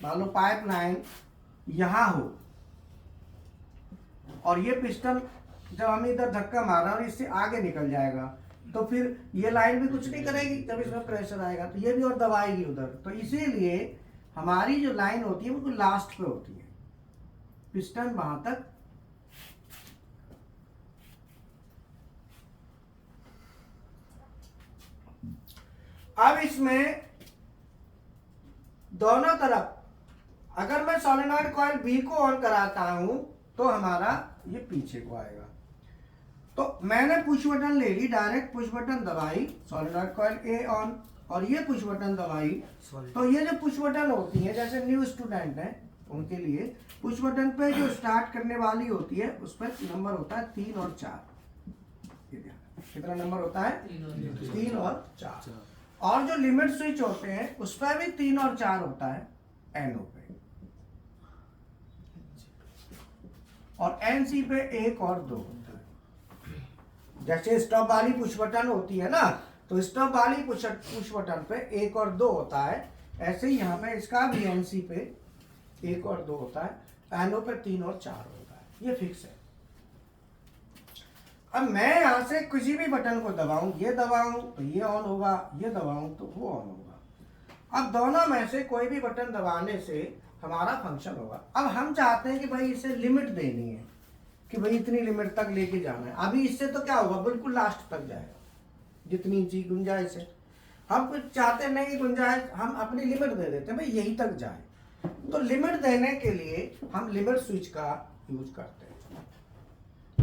मान लो पाइपलाइन यहाँ हो और ये पिस्टन जब हम इधर धक्का मारा और इससे आगे निकल जाएगा, तो फिर ये लाइन भी कुछ नहीं करेगी जब इसमें प्रेशर आएगा, तो ये भी और दबाएगी उधर। तो इसीलिए हमारी जो लाइन होती है वो लास्ट पे होती है, पिस्टन वहां तक अब इसमें दोनों तरफ अगर मैं सोलेनॉइड कॉइल बी को ऑन कराता हूं तो हमारा ये पीछे को आएगा। तो मैंने पुश बटन ले ली, डायरेक्ट पुश बटन दबाई, सोलेनॉइड कॉइल ए ऑन, और ये पुश बटन दबाई। तो ये जो पुश बटन होती है, जैसे न्यू स्टूडेंट है उनके लिए पुश बटन पे जो स्टार्ट करने वाली होती है उस पर नंबर होता है 3 और 4। कितना नंबर होता है? 3 और 4। और जो लिमिट स्विच होते हैं उस पर भी 3 और 4 होता है एनओ पे, और एनसी पे 1 और 2 होता है। जैसे स्टॉप वाली पुश बटन होती है ना, तो स्टॉप वाली पुश बटन पे 1 और 2 होता है, ऐसे ही यहाँ पे इसका भी एनसी पे 1 और 2 होता है, एनओ पे 3 और 4 होता है। ये फिक्स है। अब मैं यहाँ से किसी भी बटन को दबाऊं, ये दबाऊं तो ये ऑन होगा, ये दबाऊं तो वो ऑन होगा। अब दोनों में से कोई भी बटन दबाने से हमारा फंक्शन होगा। अब हम चाहते हैं कि भाई इसे लिमिट देनी है कि भाई इतनी लिमिट तक लेके जाना है। अभी इससे तो क्या होगा, बिल्कुल लास्ट तक जाएगा जितनी इंची गुंजाइश है। हम कुछ चाहते नहीं कि गुंजाइश, हम अपनी लिमिट दे देते हैं भाई यही तक जाए। तो लिमिट देने के लिए हम लिमिट स्विच का यूज करते हैं।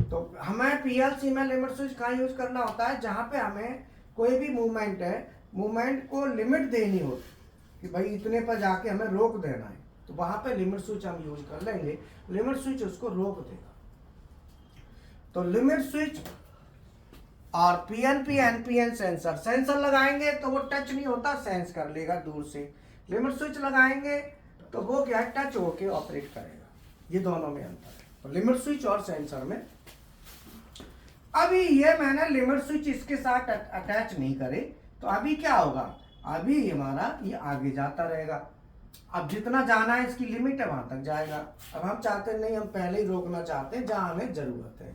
तो हमें पीएलसी में लिमिट स्विच का यूज करना होता है जहां पे हमें कोई भी मूवमेंट है, मूवमेंट को लिमिट देनी होती कि भाई इतने पर जाके हमें रोक देना है, तो वहां पे लिमिट स्विच हम यूज कर लेंगे। लिमिट स्विच उसको रोक देगा। तो लिमिट स्विच और पीएनपी एनपीएन सेंसर, सेंसर लगाएंगे तो वो टच नहीं होता, सेंस कर लेगा दूर से। लिमिट स्विच लगाएंगे तो वो क्या टच होके ऑपरेट करेगा। ये दोनों में अंतर है, तो लिमिट स्विच और सेंसर में। अभी ये मैंने लिमिट स्विच इसके साथ अटैच नहीं करे, तो अभी क्या होगा, अभी हमारा ये आगे जाता रहेगा। अब जितना जाना है इसकी लिमिट है वहां तक जाएगा। अब हम चाहते नहीं, हम पहले ही रोकना चाहते हैं जहां हमें जरूरत है,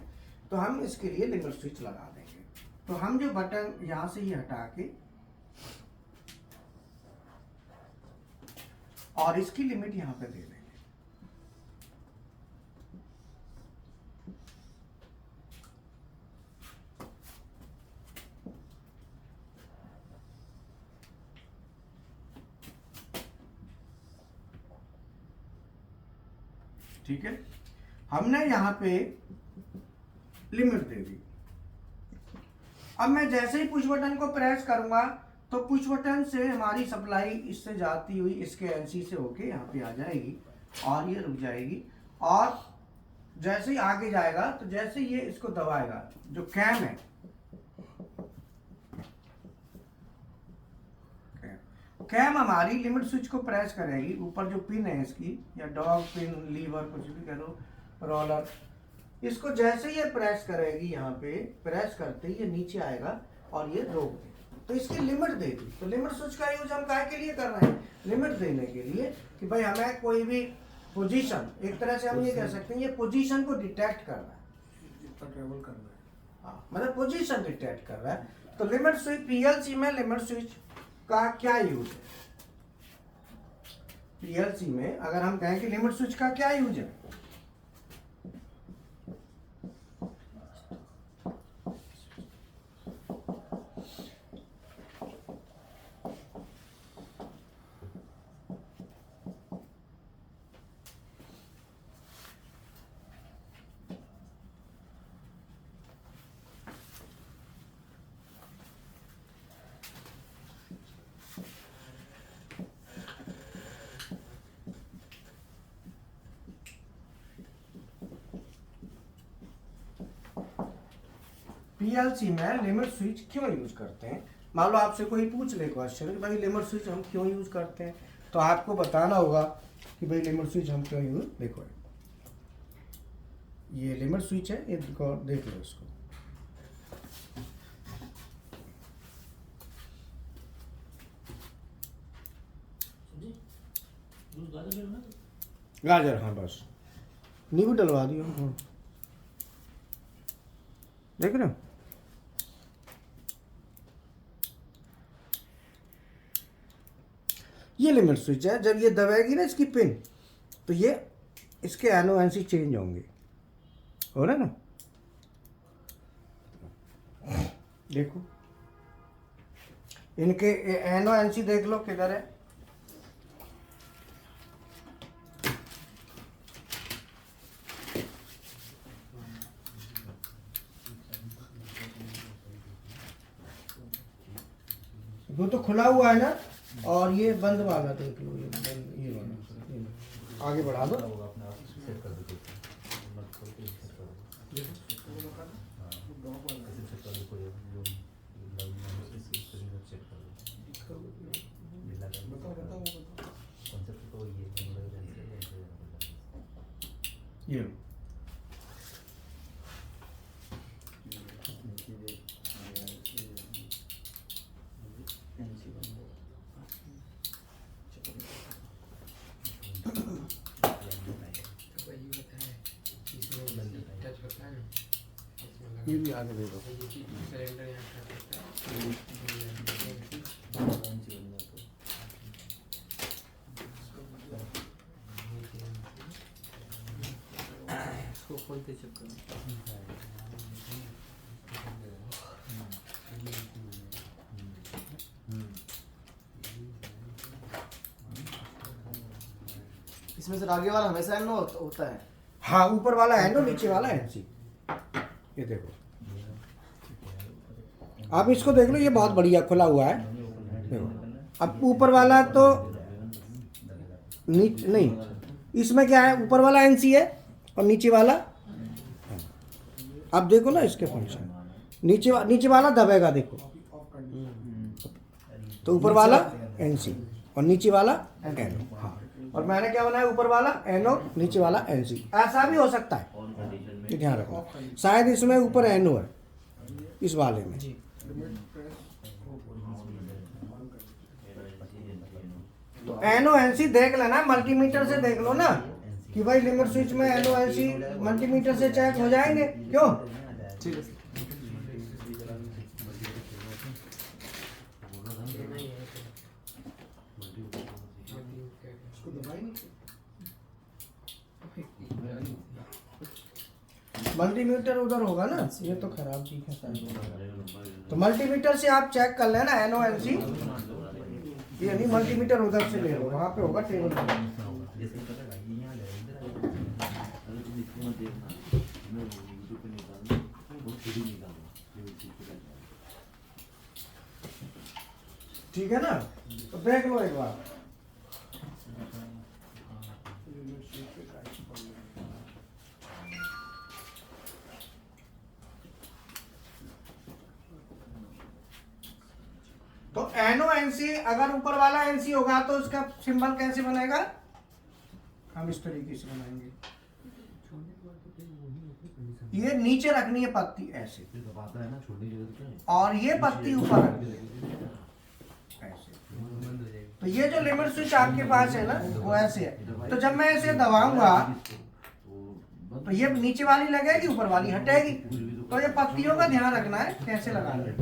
तो हम इसके लिए लिमिट स्विच लगा देंगे। तो हम जो बटन यहां से ही हटा के और इसकी लिमिट यहां पे दे देंगे। ठीक है, हमने यहां पे लिमिट दे दी। अब मैं जैसे ही पुश बटन को प्रेस करूंगा तो पुश बटन से हमारी सप्लाई इससे जाती हुई इसके एनसी से होके यहाँ पे आ जाएगी और ये रुक जाएगी। और जैसे ही आगे जाएगा तो जैसे ये इसको दबाएगा, जो कैम है, कैम हमारी लिमिट स्विच को प्रेस करेगी। ऊपर जो पिन है इसकी, या डॉग पिन, लीवर, कुछ भी कह लो, रोलर, इसको जैसे ये प्रेस करेगी, यहाँ पे प्रेस करते ही ये नीचे आएगा और ये रोक देगा। तो इसकी लिमिट दे दी। तो लिमिट स्विच का यूज हम काहे के लिए कर रहे हैं, लिमिट देने के लिए कि भाई हमें कोई भी पोजीशन, एक तरह से हम ये कह सकते हैं ये पोजीशन को डिटेक्ट कर रहा है, ट्रेवल कर रहा है, हाँ मतलब पोजीशन डिटेक्ट कर रहा है। तो लिमिट स्विच, पीएलसी में लिमिट स्विच का क्या यूज है, पीएलसी में अगर हम कहें कि लिमिट स्विच का क्या यूज है, पीएलसी में लिमिट स्विच क्यों यूज करते हैं। मान लो आपसे कोई पूछ ले क्वेश्चन कि भाई लिमिट स्विच हम क्यों यूज करते हैं, तो आपको बताना होगा कि भाई लिमिट स्विच हम क्यों यूज। देखो ये लिमिट स्विच है, ये देख लो इसको, गाजर, हाँ बस नींबू डलवा दियो। हाँ। देख रहे हो, ये लिमिट स्विच है। जब ये दबाएगी ना इसकी पिन, तो ये इसके एनो एनसी चेंज होंगे, हो रहा है ना। देखो इनके एनो एनसी देख लो किधर है। वो तो खुला हुआ है ना, और ये बंद वाला देख लो, ये बंद, ये वाला, ये आगे बढ़ा दो। ये लो। ये भी आगे दे दो। इसको खोलते चक्कर इसमें से आगे वाला हमेशा एनो होता है। हाँ, ऊपर वाला एनो, नीचे वाला एनसी। ये देखो, आप इसको देख लो, ये बहुत बढ़िया खुला हुआ है। देखो अब ऊपर वाला तो नीचे नहीं, इसमें क्या है, ऊपर वाला एनसी है और नीचे वाला। अब देखो ना इसके फंक्शन, नीचे वाला दबेगा, देखो तो ऊपर वाला एनसी और नीचे वाला एनो। हाँ, और मैंने क्या बनाया, ऊपर वाला एनो, नीचे वाला एनसी। ऐसा भी हो सकता है, ये ध्यान रखो। शायद इसमें ऊपर एनो है, इस वाले में। तो एनो एनसी देख लेना, मल्टीमीटर से देख लो ना कि भाई लिमिट स्विच में एनो एनसी मल्टीमीटर से चेक हो जाएंगे, क्यों? ठीक है। मल्टीमीटर उधर होगा ना, ये तो खराब चीज है शायद। तो मल्टीमीटर से आप चेक कर लेना एनो एनसी। ये नहीं, मल्टीमीटर उधर से ले लो, वहाँ पे होगा टेबल पे। ठीक है ना, तो देख लो एक बार। तो एनो एनसी, अगर ऊपर वाला एनसी होगा तो उसका सिंबल कैसे बनेगा, हम इस तरीके से बनाएंगे। ये नीचे रखनी है पत्ती ऐसे, और ये पत्ती ऊपर रखनी है ऐसे। तो ये जो लिमिट स्विच आपके पास है ना, वो ऐसे है। तो जब मैं इसे दबाऊंगा तो ये नीचे वाली लगेगी, ऊपर वाली हटेगी। तो ये पत्तियों का ध्यान रखना है कैसे लगाना है।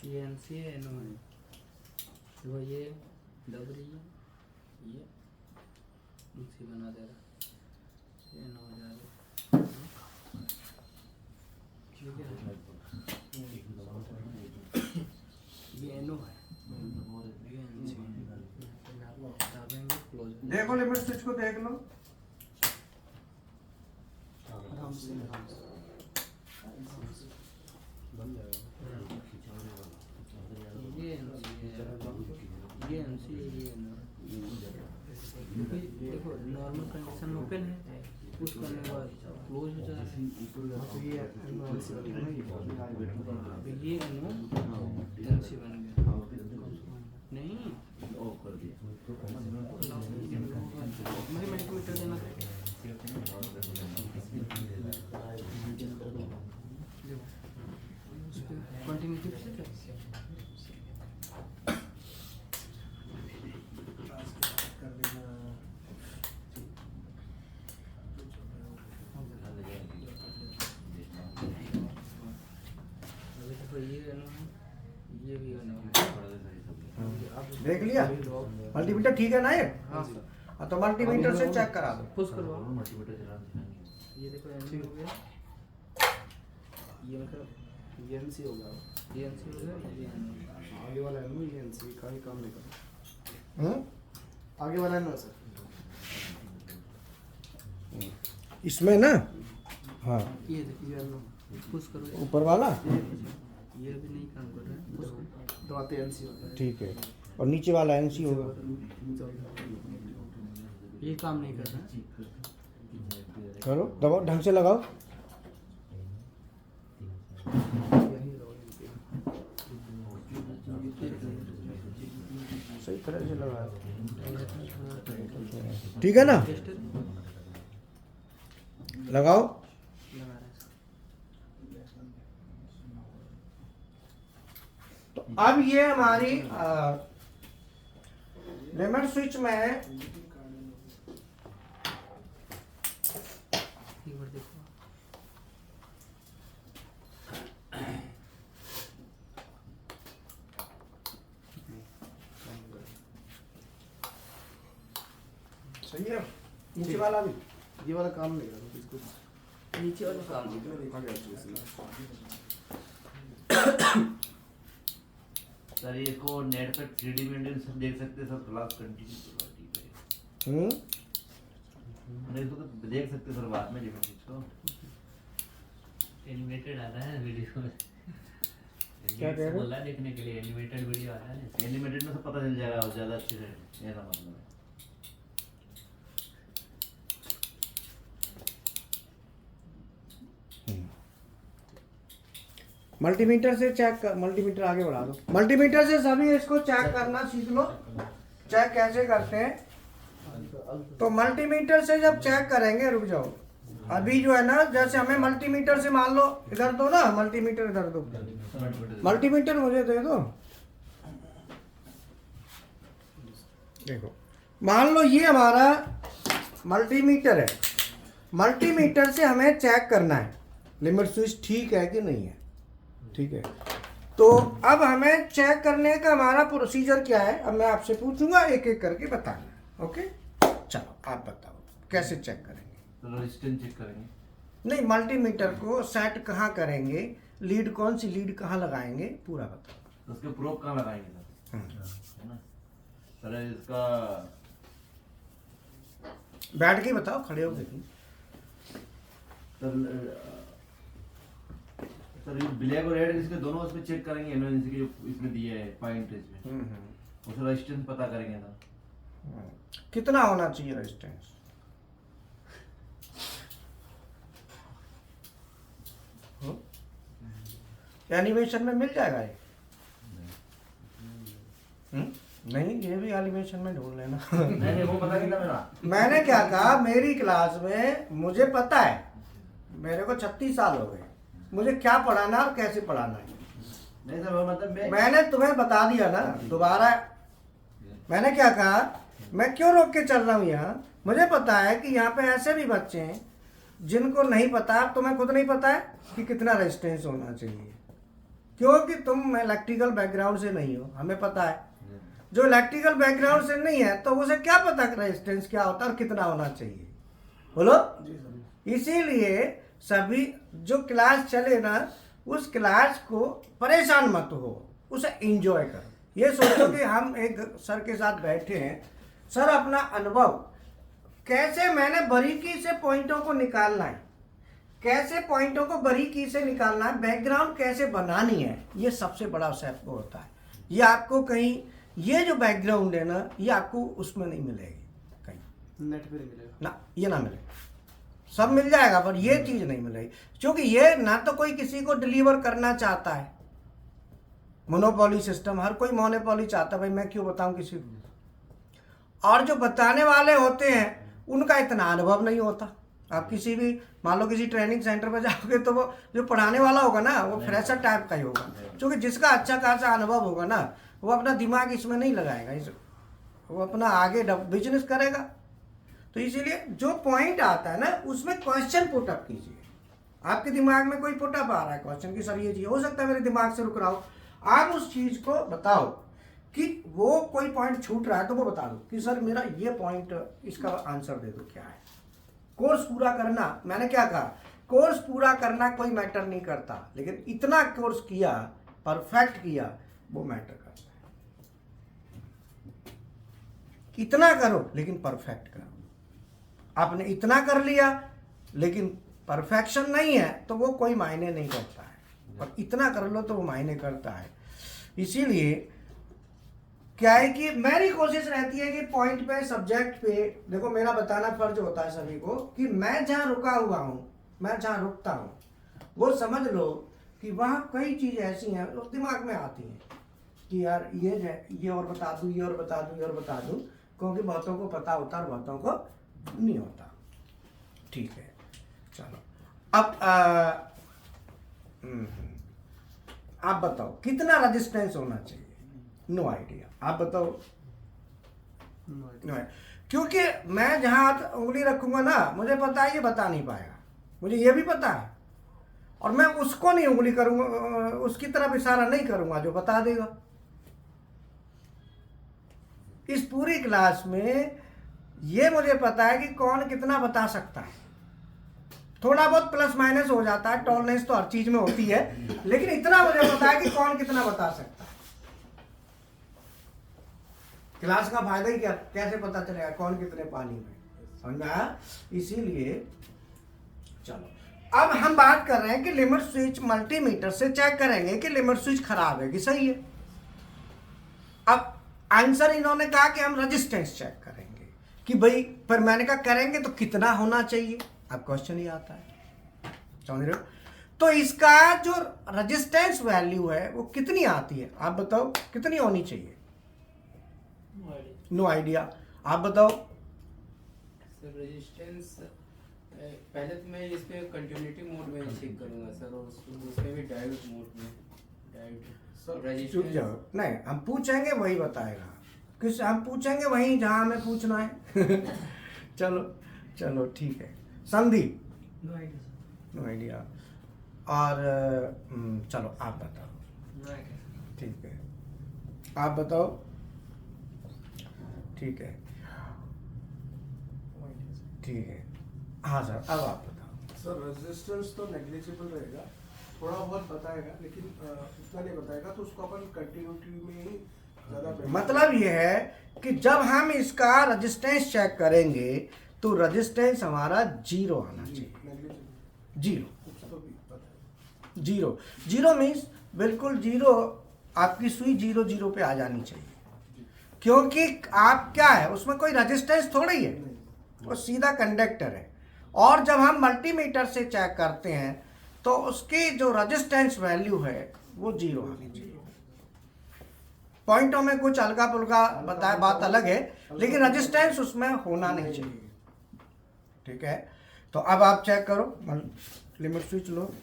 CNC एनो है, वो ये दब रही है, ये मिक्सी बना दे रहा, ये एनो हो जा रहा है। ये एनो है, ये NC दाबेंगे क्लोज। देखो लिमिट स्विच को देख लो। आराम से बन जाएगा। ये NC है, ये NC है, ये एनो। देखो नॉर्मल कंडीशन में ओपन है, पुश करने के बाद क्लोज हो जाता है। तो ये NC बन गया ना ये। अब ये NC बन गया। नहीं मुझे मल्टीमीटर देना कंटिन्यूटी से क्या कर देना। अभी देखो ये भी देख लिया मल्टीमीटर ठीक है ना ये? हाँ हाँ तो मल्टीमीटर से चेक करा दो। पुश करवाओ। ये देखो NC हो गया, ये मतलब ये NC हो गया। ये NC हो गया, ये NC। आगे वाला है ये NC का ही काम नहीं कर। आगे वाला है ना सर। इसमें ना, हाँ ये देखो ये नो पुश करो। ऊपर वाला ये भी नहीं काम कर रहा है, पुश करो। दबाते NC होता है। ठीक है, और नीचे वाला NC होगा। ये काम नहीं कर रहा है। करो, दबाओ, ढंग से लगाओ। यही रहो सही तरह से लगाओ। ठीक है ना? टेस्टर लगाओ। लगा रहा है। तो अब ये हमारी लिमिट स्विच में है। एक बार देखो। सही है, नीचे वाला भी। ये वाला काम नहीं कर रहा इसको नीचे वाला काम नहीं इसमें देखा गया अच्छे से। सर ये को नेट पे 3D में सब देख सकते हैं, सब क्लास कंटिन्यू ठीक है। नहीं तो देख सकते हैं सर बाद में देखो इसको। एनिमेटेड आता है वीडियो में। क्या कह रहे हो? बोला देखने के लिए एनिमेटेड वीडियो आता है। एनिमेटेड में सब पता चल जाएगा और ज़्यादा अच्छे से, ऐसा मतलब है। मल्टीमीटर से चेक कर, मल्टीमीटर आगे बढ़ा दो। मल्टीमीटर से सभी इसको चेक करना सीख लो। चेक कैसे करते हैं? तो मल्टीमीटर से जब चेक करेंगे, रुक जाओ, अभी जो है ना, जैसे हमें मल्टीमीटर से मान लो इधर दो ना, मल्टीमीटर इधर दो, मल्टीमीटर मुझे दे दो। देखो, मान लो ये हमारा मल्टीमीटर है। मल्टीमीटर से हमें चेक करना है लिमिट स्विच ठीक है कि नहीं है। ठीक है, तो अब हमें चेक करने का हमारा प्रोसीजर क्या है, अब मैं आपसे पूछूंगा, एक एक करके बताना। ओके, चलो आप बताओ कैसे चेक करेंगे। तो रेजिस्टेंस चेक करेंगे। नहीं, मल्टीमीटर को सेट कहाँ करेंगे, लीड कौन सी लीड कहाँ लगाएंगे, पूरा बताओ। तो उसके प्रोब कहाँ लगाएंगे सर, है ना सर? इसका बैठ के बताओ, खड़े होके। सर ये ब्लैक और रेड इसके दोनों उसमें चेक करेंगे, एनओएनसी के जो इसमें दिए है पॉइंट इसमें, उसका रेजिस्टेंस पता करेंगे सर। कितना होना चाहिए रेजिस्टेंस? एनिमेशन में मिल जाएगा ये? नहीं, ये भी एनिमेशन में ढूंढ लेना। नहीं वो पता नहीं था मेरा। मैंने क्या कहा, मेरी क्लास में मुझे पता है, मेरे को 36 साल हो गए, मुझे क्या पढ़ाना और कैसे पढ़ाना है। नहीं सर वो मतलब मैंने तुम्हें बता दिया ना, दोबारा मैंने क्या कहा, मैं क्यों रोक के चल रहा हूँ यहाँ। मुझे पता है कि यहाँ पे ऐसे भी बच्चे हैं जिनको नहीं पता, तुम्हें खुद नहीं पता है कि कितना रेजिस्टेंस होना चाहिए, क्योंकि तुम इलेक्ट्रिकल बैकग्राउंड से नहीं हो। हमें पता है, जो इलेक्ट्रिकल बैकग्राउंड से नहीं है तो उसे क्या पता कि रेजिस्टेंस क्या होता है और कितना होना चाहिए, बोलो। इसीलिए सभी जो क्लास चले ना, उस क्लास को परेशान मत हो, उसे एंजॉय करो। ये सोचो कि हम एक सर के साथ बैठे हैं, सर अपना अनुभव कैसे मैंने बारीकी से पॉइंटों को निकालना है, कैसे पॉइंटों को बारीकी से निकालना है, बैकग्राउंड कैसे बनानी है, ये सबसे बड़ा स्टेप होता है। ये आपको कहीं, ये जो बैकग्राउंड है ना, ये आपको उसमें नहीं मिलेगी कहीं। नेट पे नहीं मिलेगा। ना, ये ना मिले, सब मिल जाएगा पर ये चीज नहीं मिलेगी, क्योंकि ये ना तो कोई किसी को डिलीवर करना चाहता है। मोनोपोली सिस्टम, हर कोई मोनोपोली चाहता है, भाई मैं क्यों बताऊं किसी को। और जो बताने वाले होते हैं उनका इतना अनुभव नहीं होता। आप किसी भी, मान लो किसी ट्रेनिंग सेंटर पर जाओगे तो वो जो पढ़ाने वाला होगा ना वो फ्रेशर टाइप का ही होगा, क्योंकि जिसका अच्छा खासा अनुभव होगा ना वो अपना दिमाग इसमें नहीं लगाएगा, वो अपना आगे बिजनेस करेगा। तो इसीलिए जो पॉइंट आता है ना उसमें क्वेश्चन पुटअप कीजिए। आपके दिमाग में कोई पुटअप आ रहा है क्वेश्चन की, सर ये चीज हो सकता है मेरे दिमाग से रुक रहा हो, आप उस चीज को बताओ कि वो कोई पॉइंट छूट रहा है तो वो बता दो कि सर मेरा ये पॉइंट, इसका आंसर दे दो क्या है। कोर्स पूरा करना, मैंने क्या कहा, कोर्स पूरा करना कोई मैटर नहीं करता, लेकिन इतना कोर्स किया, परफेक्ट किया, वो मैटर करता है। इतना करो लेकिन परफेक्ट करो। आपने इतना कर लिया लेकिन परफेक्शन नहीं है तो वो कोई मायने नहीं करता है, पर इतना कर लो तो वो मायने करता है। इसीलिए क्या है कि मेरी कोशिश रहती है कि पॉइंट पे, सब्जेक्ट पे, देखो मेरा बताना फर्ज होता है सभी को कि मैं जहाँ रुका हुआ हूँ, मैं जहाँ रुकता हूँ वो समझ लो कि वहाँ कई चीज़ ऐसी हैं जो दिमाग में आती हैं कि यार ये और बता दूँ, ये और बता दूँ, ये और बता दूँ, क्योंकि बहुतों को पता होता है और बहुतों को नहीं होता। ठीक है, चलो अब आप बताओ कितना रेजिस्टेंस होना चाहिए। नो आइडिया, आप बताओ। नो, क्योंकि मैं जहाँ उंगली रखूंगा ना मुझे पता है ये बता नहीं पाएगा, मुझे ये भी पता है, और मैं उसको नहीं उंगली करूंगा, उसकी तरफ इशारा नहीं करूंगा जो बता देगा। इस पूरी क्लास में ये मुझे पता है कि कौन कितना बता सकता है। थोड़ा बहुत प्लस माइनस हो जाता है, टॉलरेंस तो हर चीज में होती है, लेकिन इतना मुझे पता है कि कौन कितना बता सकता है। क्लास का फायदा ही क्या, कैसे पता चलेगा कौन कितने पानी में, समझ में आया। इसीलिए चलो अब हम बात कर रहे हैं कि लिमिट स्विच मल्टीमीटर से चेक करेंगे कि लिमिट स्विच खराब है कि सही है। अब आंसर इन्होंने कहा कि हम रेजिस्टेंस चेक करेंगे कि भाई, पर मैंने कहा करेंगे तो कितना होना चाहिए। अब क्वेश्चन ही आता है, समझ रहे हो। तो इसका जो रेजिस्टेंस वैल्यू है वो कितनी आती है, आप बताओ कितनी होनी चाहिए। नो आइडिया, आप बताओ। सर रेजिस्टेंस पहले तो मैं इस पे कंटिन्यूटी मोड में चेक करूंगा सर, और उसमें भी डायोड मोड में, डायोड चुप जाओ, नहीं हम पूछेंगे वही बताएगा, किस हम पूछेंगे वही जहां हमें पूछना है। चलो चलो ठीक है। Sandeep, no idea. और चलो आप बताओ। ठीक है, आप बताओ। ठीक है ठीक है, हाँ सर अब आप बताओ। सर रेजिस्टेंस तो नेग्लिजिबल रहेगा, थोड़ा बहुत बताएगा लेकिन इतना नहीं बताएगा, तो उसको अपन कंटिन्यूटी में ही ज़्यादा। मतलब ये है कि जब हम इसका रेजिस्टेंस चेक करेंगे तो रेजिस्टेंस हमारा 0 आना चाहिए। जीरो, जीरो, जीरो मीन्स बिल्कुल जीरो, आपकी सुई 0 0 पे आ जानी चाहिए, क्योंकि आप क्या है उसमें कोई रेजिस्टेंस थोड़ी है, वो सीधा कंडक्टर है। और जब हम मल्टीमीटर से चेक करते हैं तो उसकी जो रेजिस्टेंस वैल्यू है वो 0 आनी चाहिए। पॉइंटों में कुछ हल्का पुल्का बताया, बात अलग है, लेकिन रेजिस्टेंस उसमें होना नहीं चाहिए। ठीक है, तो अब आप चेक करो, लिमिट स्विच लो।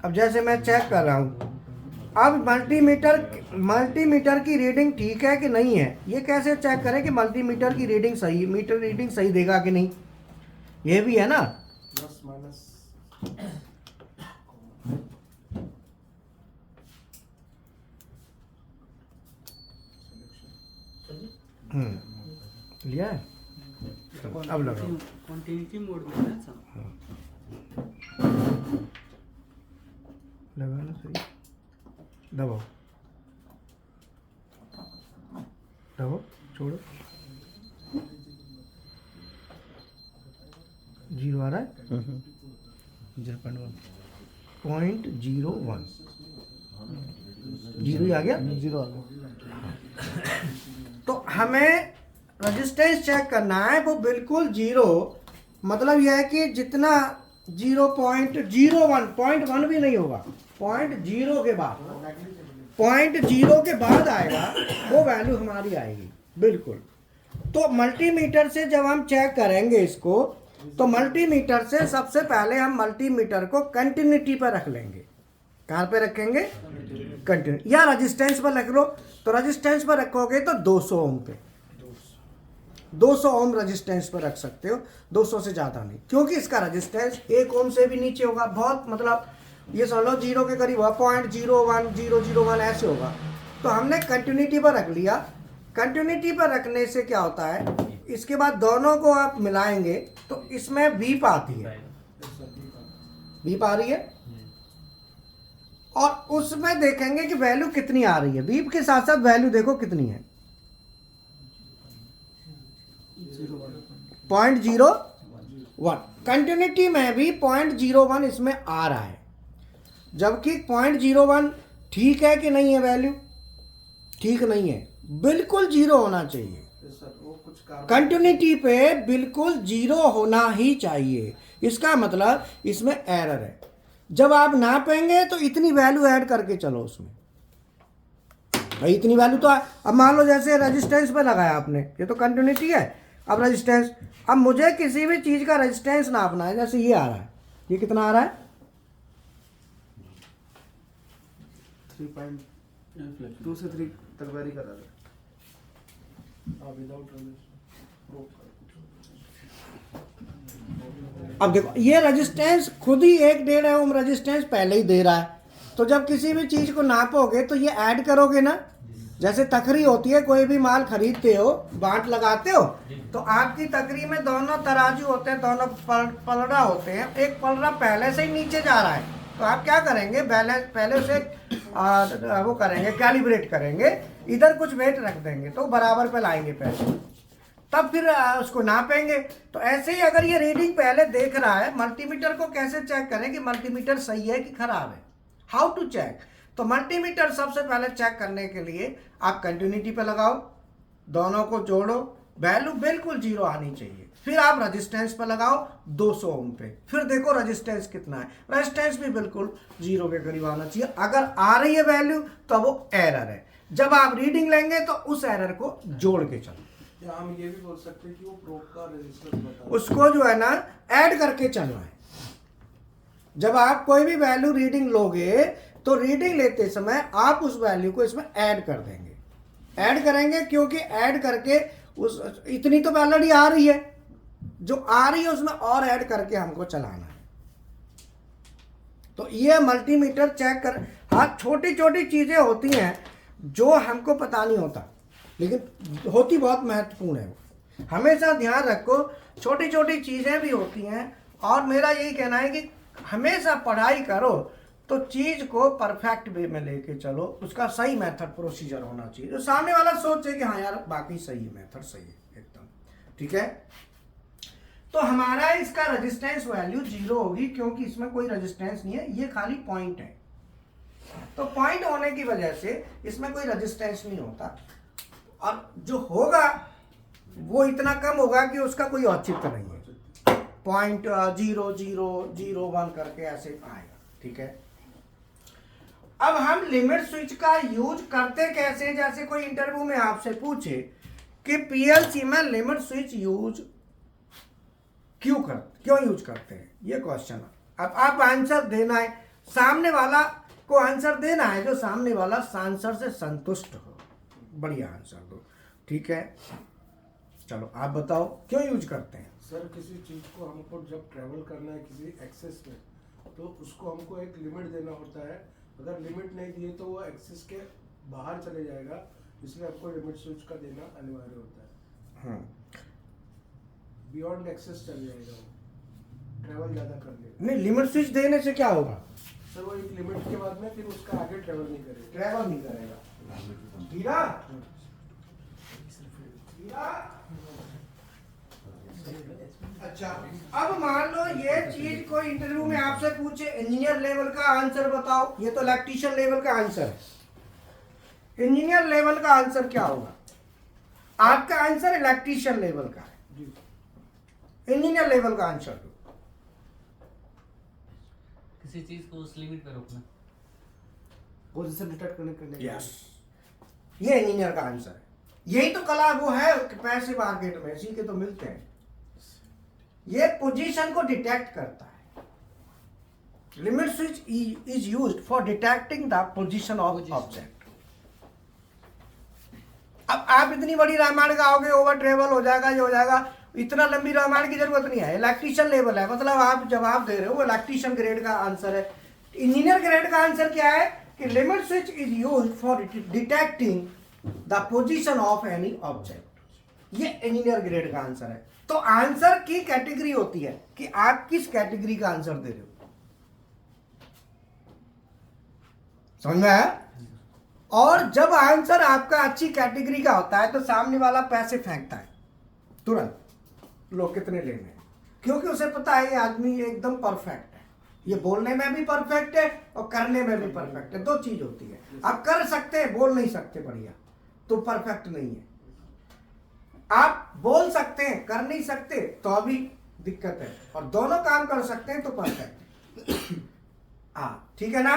अब जैसे मैं चेक कर रहा हूँ, अब मल्टीमीटर की रीडिंग ठीक है कि नहीं है, ये कैसे चेक करें कि मल्टीमीटर की रीडिंग सही, मीटर रीडिंग सही देगा कि नहीं, ये भी है ना। प्लस माइनस लिया है, अब लगाओ। कंटिन्यूटी मोड में ना सब। लगाना सही, दबाओ दबाओ, छोड़ो। जीरो आ रहा है, 0.1 जीरो ही आ गया। 0 आ गया। तो हमें रेजिस्टेंस चेक करना है, वो बिल्कुल जीरो, मतलब यह है कि जितना 0.01 भी नहीं होगा, 0.0 के बाद, 0.0 के बाद आएगा वो वैल्यू हमारी आएगी बिल्कुल। तो मल्टीमीटर से जब हम चेक करेंगे इसको, तो मल्टीमीटर से सबसे पहले हम मल्टीमीटर को कंटिन्यूटी पर रख लेंगे। कहाँ पे रखेंगे? कंटिन्यू, या रेजिस्टेंस पर रख लो। तो रेजिस्टेंस पर रखोगे तो 200 ओम पे, 200 ओम रेजिस्टेंस पर रख सकते हो, 200 से ज़्यादा नहीं, क्योंकि इसका रेजिस्टेंस 1 ओम से भी नीचे होगा, बहुत मतलब ये समझ लो 0 के करीब होगा, 0.01001 ऐसे होगा। तो हमने कंटिन्यूटी पर रख लिया। कंटिन्यूटी पर रखने से क्या होता है, इसके बाद दोनों को आप मिलाएंगे तो इसमें बीप आती है, बीप आ रही है, और उसमें देखेंगे कि वैल्यू कितनी आ रही है। बीप के साथ साथ वैल्यू देखो कितनी है, 0.01। कंटिन्यूटी में भी 0.01 इसमें आ रहा है, जबकि 0.01 ठीक है कि नहीं है? वैल्यू ठीक नहीं है, बिल्कुल जीरो होना चाहिए। कंटिन्यूटी पे बिल्कुल जीरो होना ही चाहिए। इसका मतलब इसमें एरर है। जब आप नापेंगे तो इतनी वैल्यू ऐड करके चलो उसमें, भाई इतनी वैल्यू तो अब मान लो जैसे रेजिस्टेंस पे लगाया आपने, ये तो कंटिन्यूटी है। अब रेजिस्टेंस, अब मुझे किसी भी चीज़ का रेजिस्टेंस नापना है, जैसे ये आ रहा है, ये कितना आ रहा है? 3.2 से 3 तक वेरी कर रहा है। अब देखो ये रेजिस्टेंस खुद ही 1.5 ओम रेजिस्टेंस पहले ही दे रहा है। तो जब किसी भी चीज़ को नापोगे तो ये ऐड करोगे ना, जैसे तकरी होती है, कोई भी माल खरीदते हो, बांट लगाते हो, तो आपकी तकरी में दोनों तराजू होते हैं, दोनों पलड़ा होते हैं। एक पलड़ा पहले से ही नीचे जा रहा है, तो आप क्या करेंगे, बैलेंस पहले उसे वो करेंगे, कैलिब्रेट करेंगे, इधर कुछ वेट रख देंगे तो बराबर पे लाएंगे पैसे, तब फिर उसको नापेंगे। तो ऐसे ही अगर ये रीडिंग पहले देख रहा है, मल्टीमीटर को कैसे चेक करें कि मल्टीमीटर सही है कि खराब है, हाउ टू चेक? तो मल्टीमीटर सबसे पहले चेक करने के लिए आप कंटिन्यूटी पे लगाओ, दोनों को जोड़ो, वैल्यू बिल्कुल जीरो आनी चाहिए। फिर आप रेजिस्टेंस पे लगाओ 200 ओम पे, फिर देखो रेजिस्टेंस कितना है, रेजिस्टेंस भी बिल्कुल जीरो के करीब आना चाहिए। अगर आ रही है वैल्यू तो वो एरर है। जब आप रीडिंग लेंगे तो उस एरर को जोड़ के चलो, या हम ये भी बोल सकते हैं कि वो प्रोब का रेजिस्टेंस बता, उसको जो है ना ऐड करके चलना है। जब आप कोई भी वैल्यू रीडिंग लोगे तो रीडिंग लेते समय आप उस वैल्यू को इसमें ऐड कर देंगे, ऐड करेंगे, क्योंकि ऐड करके उस इतनी तो ऑलरेडी आ रही है, जो आ रही है उसमें और ऐड करके हमको चलाना है। तो ये मल्टीमीटर चेक कर, हाँ छोटी छोटी चीजें होती हैं जो हमको पता नहीं होता, लेकिन होती बहुत महत्वपूर्ण है। वो हमेशा ध्यान रखो, छोटी छोटी चीजें भी होती हैं। और मेरा यही कहना है कि हमेशा पढ़ाई करो तो चीज को परफेक्ट वे में लेके चलो, उसका सही मेथड प्रोसीजर होना चाहिए, जो सामने वाला सोचे कि हाँ यार बाकी सही है, मेथड सही है एकदम, ठीक है। तो हमारा इसका रेजिस्टेंस वैल्यू जीरो होगी, क्योंकि इसमें कोई रेजिस्टेंस नहीं है, ये खाली पॉइंट है। तो पॉइंट होने की वजह से इसमें कोई रेजिस्टेंस नहीं होता, और जो होगा वो इतना कम होगा कि उसका कोई औचित्य नहीं है। 0.0001 करके ऐसे आएगा, ठीक है। अब हम लिमिट स्विच का यूज करते कैसे? जैसे कोई इंटरव्यू में आपसे पूछे कि पीएलसी में लिमिट स्विच यूज क्यों यूज करते हैं, ये क्वेश्चन। अब आप आंसर देना है, सामने वाला को आंसर देना है, जो सामने वाला आंसर से संतुष्ट हो, बढ़िया आंसर दो, ठीक है। चलो आप बताओ क्यों यूज करते हैं? सर किसी चीज को हमको जब ट्रेवल करना है किसी एक्सेस में, तो उसको हमको एक लिमिट देना होता है। अगर लिमिट नहीं दिए तो वो एक्सेस के बाहर चले जाएगा, इसलिए आपको लिमिट स्विच का देना अनिवार्य होता है। बियॉन्ड एक्सेस चल जाएगा, वो ट्रेवल ज़्यादा कर लेगा। नहीं, लिमिट स्विच देने से क्या होगा? सर वो एक लिमिट के बाद में फिर उसका आगे ट्रेवल नहीं करेगा, ट्रेवल नहीं करेगा। हीरा? हीरा? अच्छा अच्छा, अब मान लो ये चीज कोई इंटरव्यू में आपसे पूछे इंजीनियर लेवल का आंसर बताओ, ये तो इलेक्ट्रीशियन लेवल का आंसर है। इंजीनियर लेवल का आंसर क्या होगा? आपका आंसर इलेक्ट्रीशियन लेवल का है, इंजीनियर लेवल का आंसर दो। किसी चीज को उस लिमिट पे रोकना। पोजीशन डिटेक्ट करने के लिए। यस, ये इंजीनियर का आंसर है। यही तो कला वो है पैसे मार्केट में, इसी के तो मिलते हैं। ये पोजीशन को डिटेक्ट करता है। Limit switch is used for detecting the position of object. अब आप इतनी बड़ी रामायण गाओगे, ओवर ट्रेवल हो जाएगा, ये हो जाएगा, इतना लंबी रामायण की जरूरत नहीं है। इलेक्ट्रीशियन लेवल है, मतलब आप जवाब दे रहे हो वो इलेक्ट्रीशियन ग्रेड का आंसर है। इंजीनियर ग्रेड का आंसर क्या है कि limit switch is used for detecting the position of any object. ये इंजीनियर ग्रेड का आंसर है। तो आंसर की कैटेगरी होती है कि आप किस कैटेगरी का आंसर दे रहे हो। समझ में आया? और जब आंसर आपका अच्छी कैटेगरी का होता है तो सामने वाला पैसे फेंकता है तुरंत, लोग कितने लेने हैं, क्योंकि उसे पता है ये आदमी एकदम परफेक्ट है, ये बोलने में भी परफेक्ट है और करने में भी परफेक्ट है। दो चीज होती है, आप कर सकते हैं, बोल नहीं सकते बढ़िया, तो परफेक्ट नहीं है। आप बोल सकते हैं, कर नहीं सकते तो अभी दिक्कत है, और दोनों काम कर सकते हैं तो परफेक्ट है। हाँ ठीक है ना?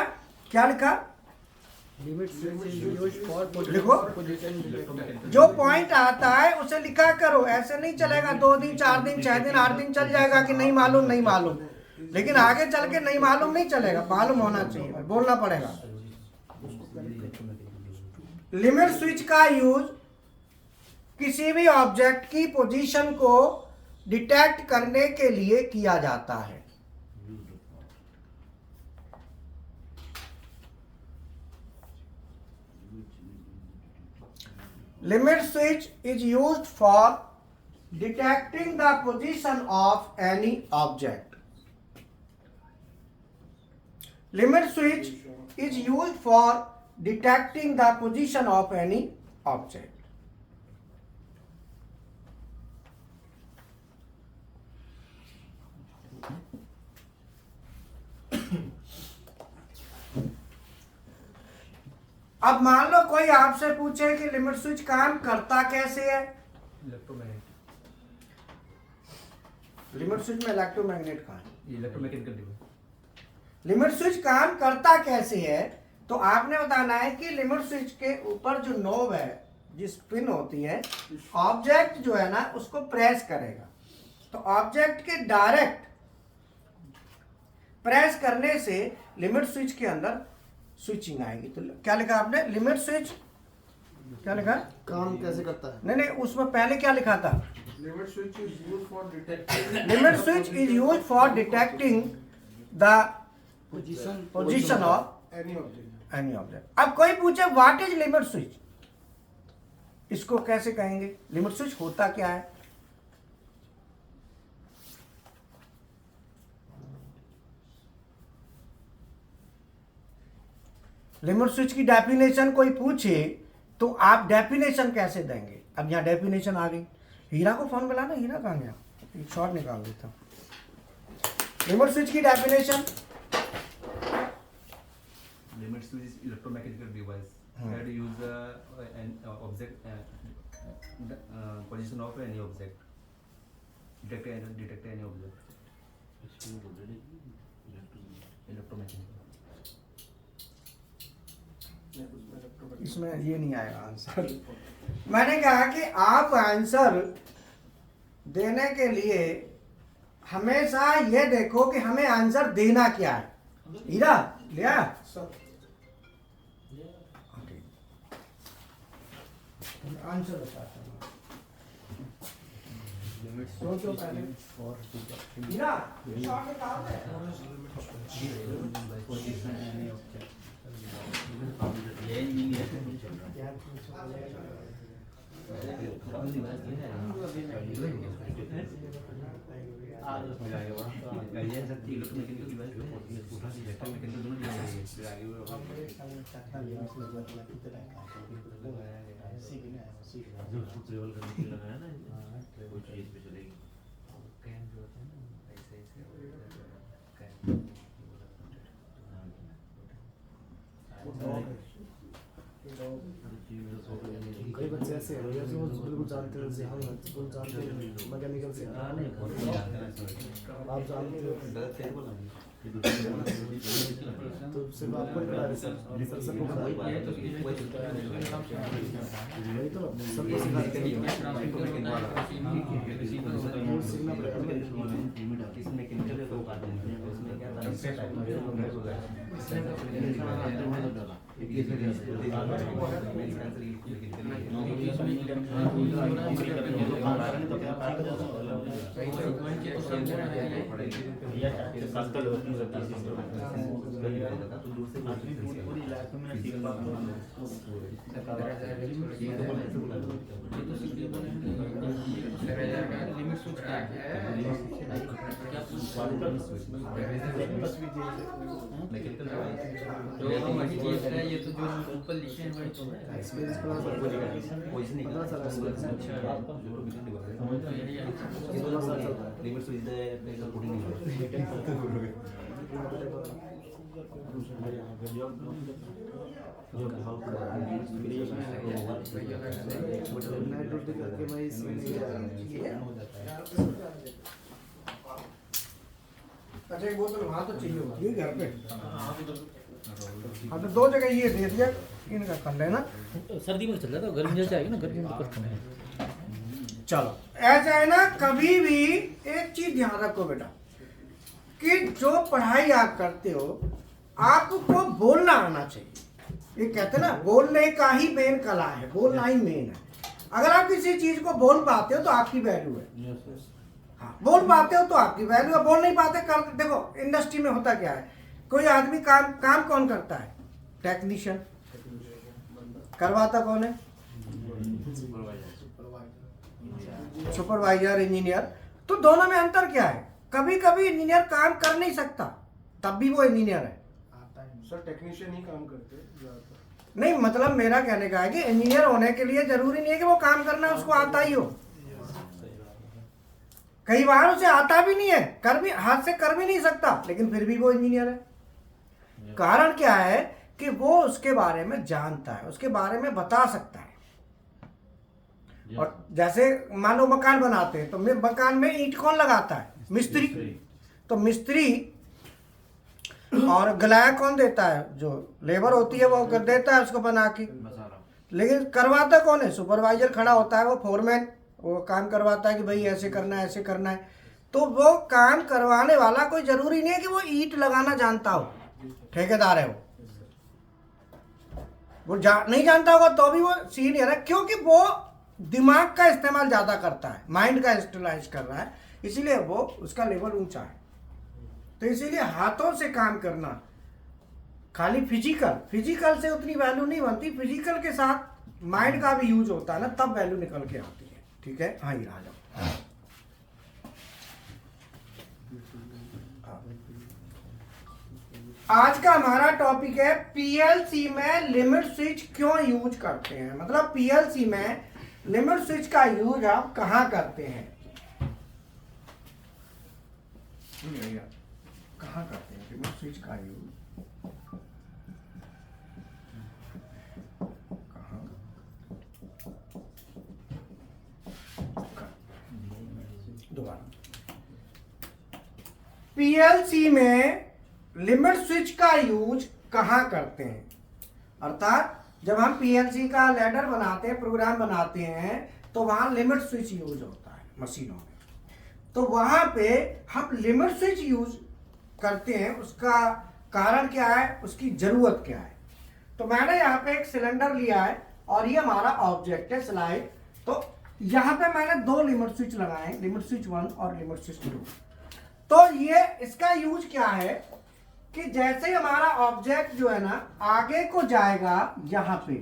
क्या लिखा? Limit switch is used for लिखो, जो पॉइंट आता है उसे लिखा करो। ऐसे नहीं चलेगा 2 दिन 4 दिन 6 दिन 8 दिन चल जाएगा कि नहीं मालूम नहीं मालूम, लेकिन आगे चल के नहीं मालूम नहीं चलेगा, मालूम होना चाहिए, बोलना पड़ेगा। लिमिट स्विच का यूज किसी भी ऑब्जेक्ट की पोजीशन को डिटेक्ट करने के लिए किया जाता है। Limit switch is used for detecting the position of any object. Limit switch is used for detecting the position of any object. अब मान लो कोई आपसे पूछे कि लिमिट स्विच काम करता कैसे है। लिमिट स्विच में इलेक्ट्रोमैग्नेट का है, लिमिट स्विच काम करता कैसे है, तो आपने बताना है कि लिमिट स्विच के ऊपर जो नोब है, जिस पिन होती है, ऑब्जेक्ट जो है ना उसको प्रेस करेगा, तो ऑब्जेक्ट के डायरेक्ट प्रेस करने से लिमिट स्विच के अंदर स्विचिंग आएगी। तो क्या लिखा आपने? लिमिट स्विच क्या लिखा? काम कैसे करता है? नहीं, उसमें पहले क्या लिखा था? Limit switch is used for detecting limit switch is used for detecting the position of any object. Any object. अब कोई पूछे व्हाट इज लिमिट स्विच, इसको कैसे कहेंगे? लिमिट स्विच होता क्या है? लिमिट स्विच की डेफिनेशन कोई पूछे तो आप डेफिनेशन कैसे देंगे? अब यहाँ डेफिनेशन आ गई। हीरा को फोन मिला ना, हीरा कहाँ गया? एक शॉट निकाल देता। लिमिट स्विच की definition, Limit switch is electromechanical device that use an object position of any object. Detect any object. Electromechanical. इसमें ये नहीं आएगा आंसर। मैंने कहा कि आप आंसर देने के लिए हमेशा ये देखो कि हमें आंसर देना क्या है। हीरा लिया? आंसर बताता हूँ, सोचो पहले। हीरा शॉट निकाल दे। भैया से वो बिल्कुल जानते हैं, हाँ बिल्कुल जानते हैं, मैकेनिकल से हाँ नहीं बहुत नहीं जानते हैं सर आप जानते हो, गलत थे बोला तो सिर्फ आपको ही करा रहे सर, सर सबको करा रहे हैं। वही तो सबको सिखा रहे हैं। वो सीखना पड़ेगा ना। इसमें केमिकल है तो वो काट देंगे उसमें क्या था लिमिट स्विच क्या है? ये तो जो ऊपर लिखे हैं वही तो है। एक्सपीरियंस प्लस पोजीशन नहीं पता चला इसमें। लिमिट स्विच दे पे कोडिंग नहीं नाइट ड्यूटी करके मैं इसमें अच्छा एक बोतल वहाँ तो चाहिए होती है घर पे। हाँ तो 2 जगह ये दे दिया, इनका कर लेना। सर्दी में चल रहा था, गर्मी जैसे आएगी ना, गर्मी में तो कम है। चलो ऐसा है ना, कभी भी एक चीज ध्यान रखो बेटा कि जो पढ़ाई आप करते हो आपको बोलना आना चाहिए। ये कहते हैं ना, बोलने का ही मेन कला है, बोलना ही मेन है। अगर आप किसी चीज को बोल पाते हो तो आपकी वैल्यू है। हाँ, बोल पाते हो तो आपकी वैल्यू है, बोल नहीं पाते कर। देखो इंडस्ट्री में होता क्या है, कोई आदमी काम कौन करता है? टेक्नीशियन। करवाता कौन है? Supervisor, engineer. तो दोनों में अंतर क्या है? कभी कभी इंजीनियर काम कर नहीं सकता, तब भी वो इंजीनियर है। सर टेक्नीशियन ही काम करते हैं ज़्यादातर। नहीं, मतलब मेरा कहने का है कि इंजीनियर होने के लिए जरूरी नहीं है कि वो काम करना उसको आता ही हो। कई बार उसे आता भी नहीं है, कर भी हाथ से कर भी नहीं सकता, लेकिन फिर भी वो इंजीनियर है। कारण क्या है कि वो उसके बारे में जानता है, उसके बारे में बता सकता है। और जैसे मान लो मकान बनाते हैं तो मकान में ईंट कौन लगाता है? मिस्त्री। तो मिस्त्री और गलाया कौन देता है? जो लेबर होती है वो कर देता है उसको बना के। लेकिन करवाता कौन है? सुपरवाइजर खड़ा होता है, वो फोरमैन, वो काम करवाता है कि भाई ऐसे करना है, ऐसे करना है। तो वो काम करवाने वाला कोई जरूरी नहीं है कि वो ईंट लगाना जानता हो, ठेकेदार है वो नहीं जानता होगा तो भी वो सीनियर है, क्योंकि वो दिमाग का इस्तेमाल ज्यादा करता है, माइंड का इस्तेमाल कर रहा है, इसीलिए वो उसका लेवल ऊंचा है। तो इसीलिए हाथों से काम करना, खाली फिजिकल से उतनी वैल्यू नहीं बनती, फिजिकल के साथ माइंड का भी यूज होता है ना, तब वैल्यू निकल के आती है। ठीक है, हाँ ये आ जाओ। आज का हमारा टॉपिक है पीएलसी में लिमिट स्विच क्यों यूज करते हैं। मतलब पीएलसी में लिमिट स्विच का यूज आप कहां करते हैं, कहां करते हैं लिमिट स्विच का यूज, दोबारा। पीएलसी में लिमिट स्विच का यूज कहां करते हैं, अर्थात जब हम पीएलसी का लैडर बनाते हैं, प्रोग्राम बनाते हैं, तो वहां लिमिट स्विच यूज होता है मशीनों में। तो वहां पे हम लिमिट स्विच यूज करते हैं, उसका कारण क्या है, उसकी जरूरत क्या है। तो मैंने यहाँ पे एक सिलेंडर लिया है और ये हमारा ऑब्जेक्ट है स्लाइड। तो यहाँ पे मैंने 2 लिमिट स्विच लगाए, लिमिट स्विच 1 और लिमिट स्विच 2। तो ये इसका यूज क्या है कि जैसे ही हमारा ऑब्जेक्ट जो है ना आगे को जाएगा यहाँ पे,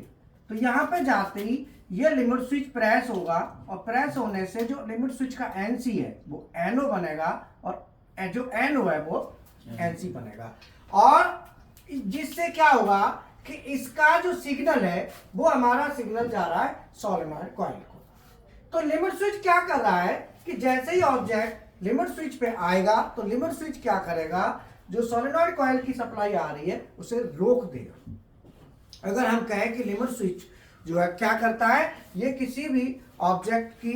तो यहाँ पे जाते ही ये लिमिट स्विच प्रेस होगा, और प्रेस होने से जो लिमिट स्विच का एनसी है वो एनओ बनेगा, और जो एनओ है वो एनसी बनेगा। और जिससे क्या होगा कि इसका जो सिग्नल है वो हमारा सिग्नल जा रहा है सोलेनॉइड कॉइल को। तो लिमिट स्विच क्या कर रहा है कि जैसे ही ऑब्जेक्ट लिमिट स्विच पे आएगा तो लिमिट स्विच क्या करेगा, जो सोलेनॉइड कॉइल की सप्लाई आ रही है उसे रोक देगा। अगर हम कहें कि लिमिट स्विच जो है क्या करता है, ये किसी भी ऑब्जेक्ट की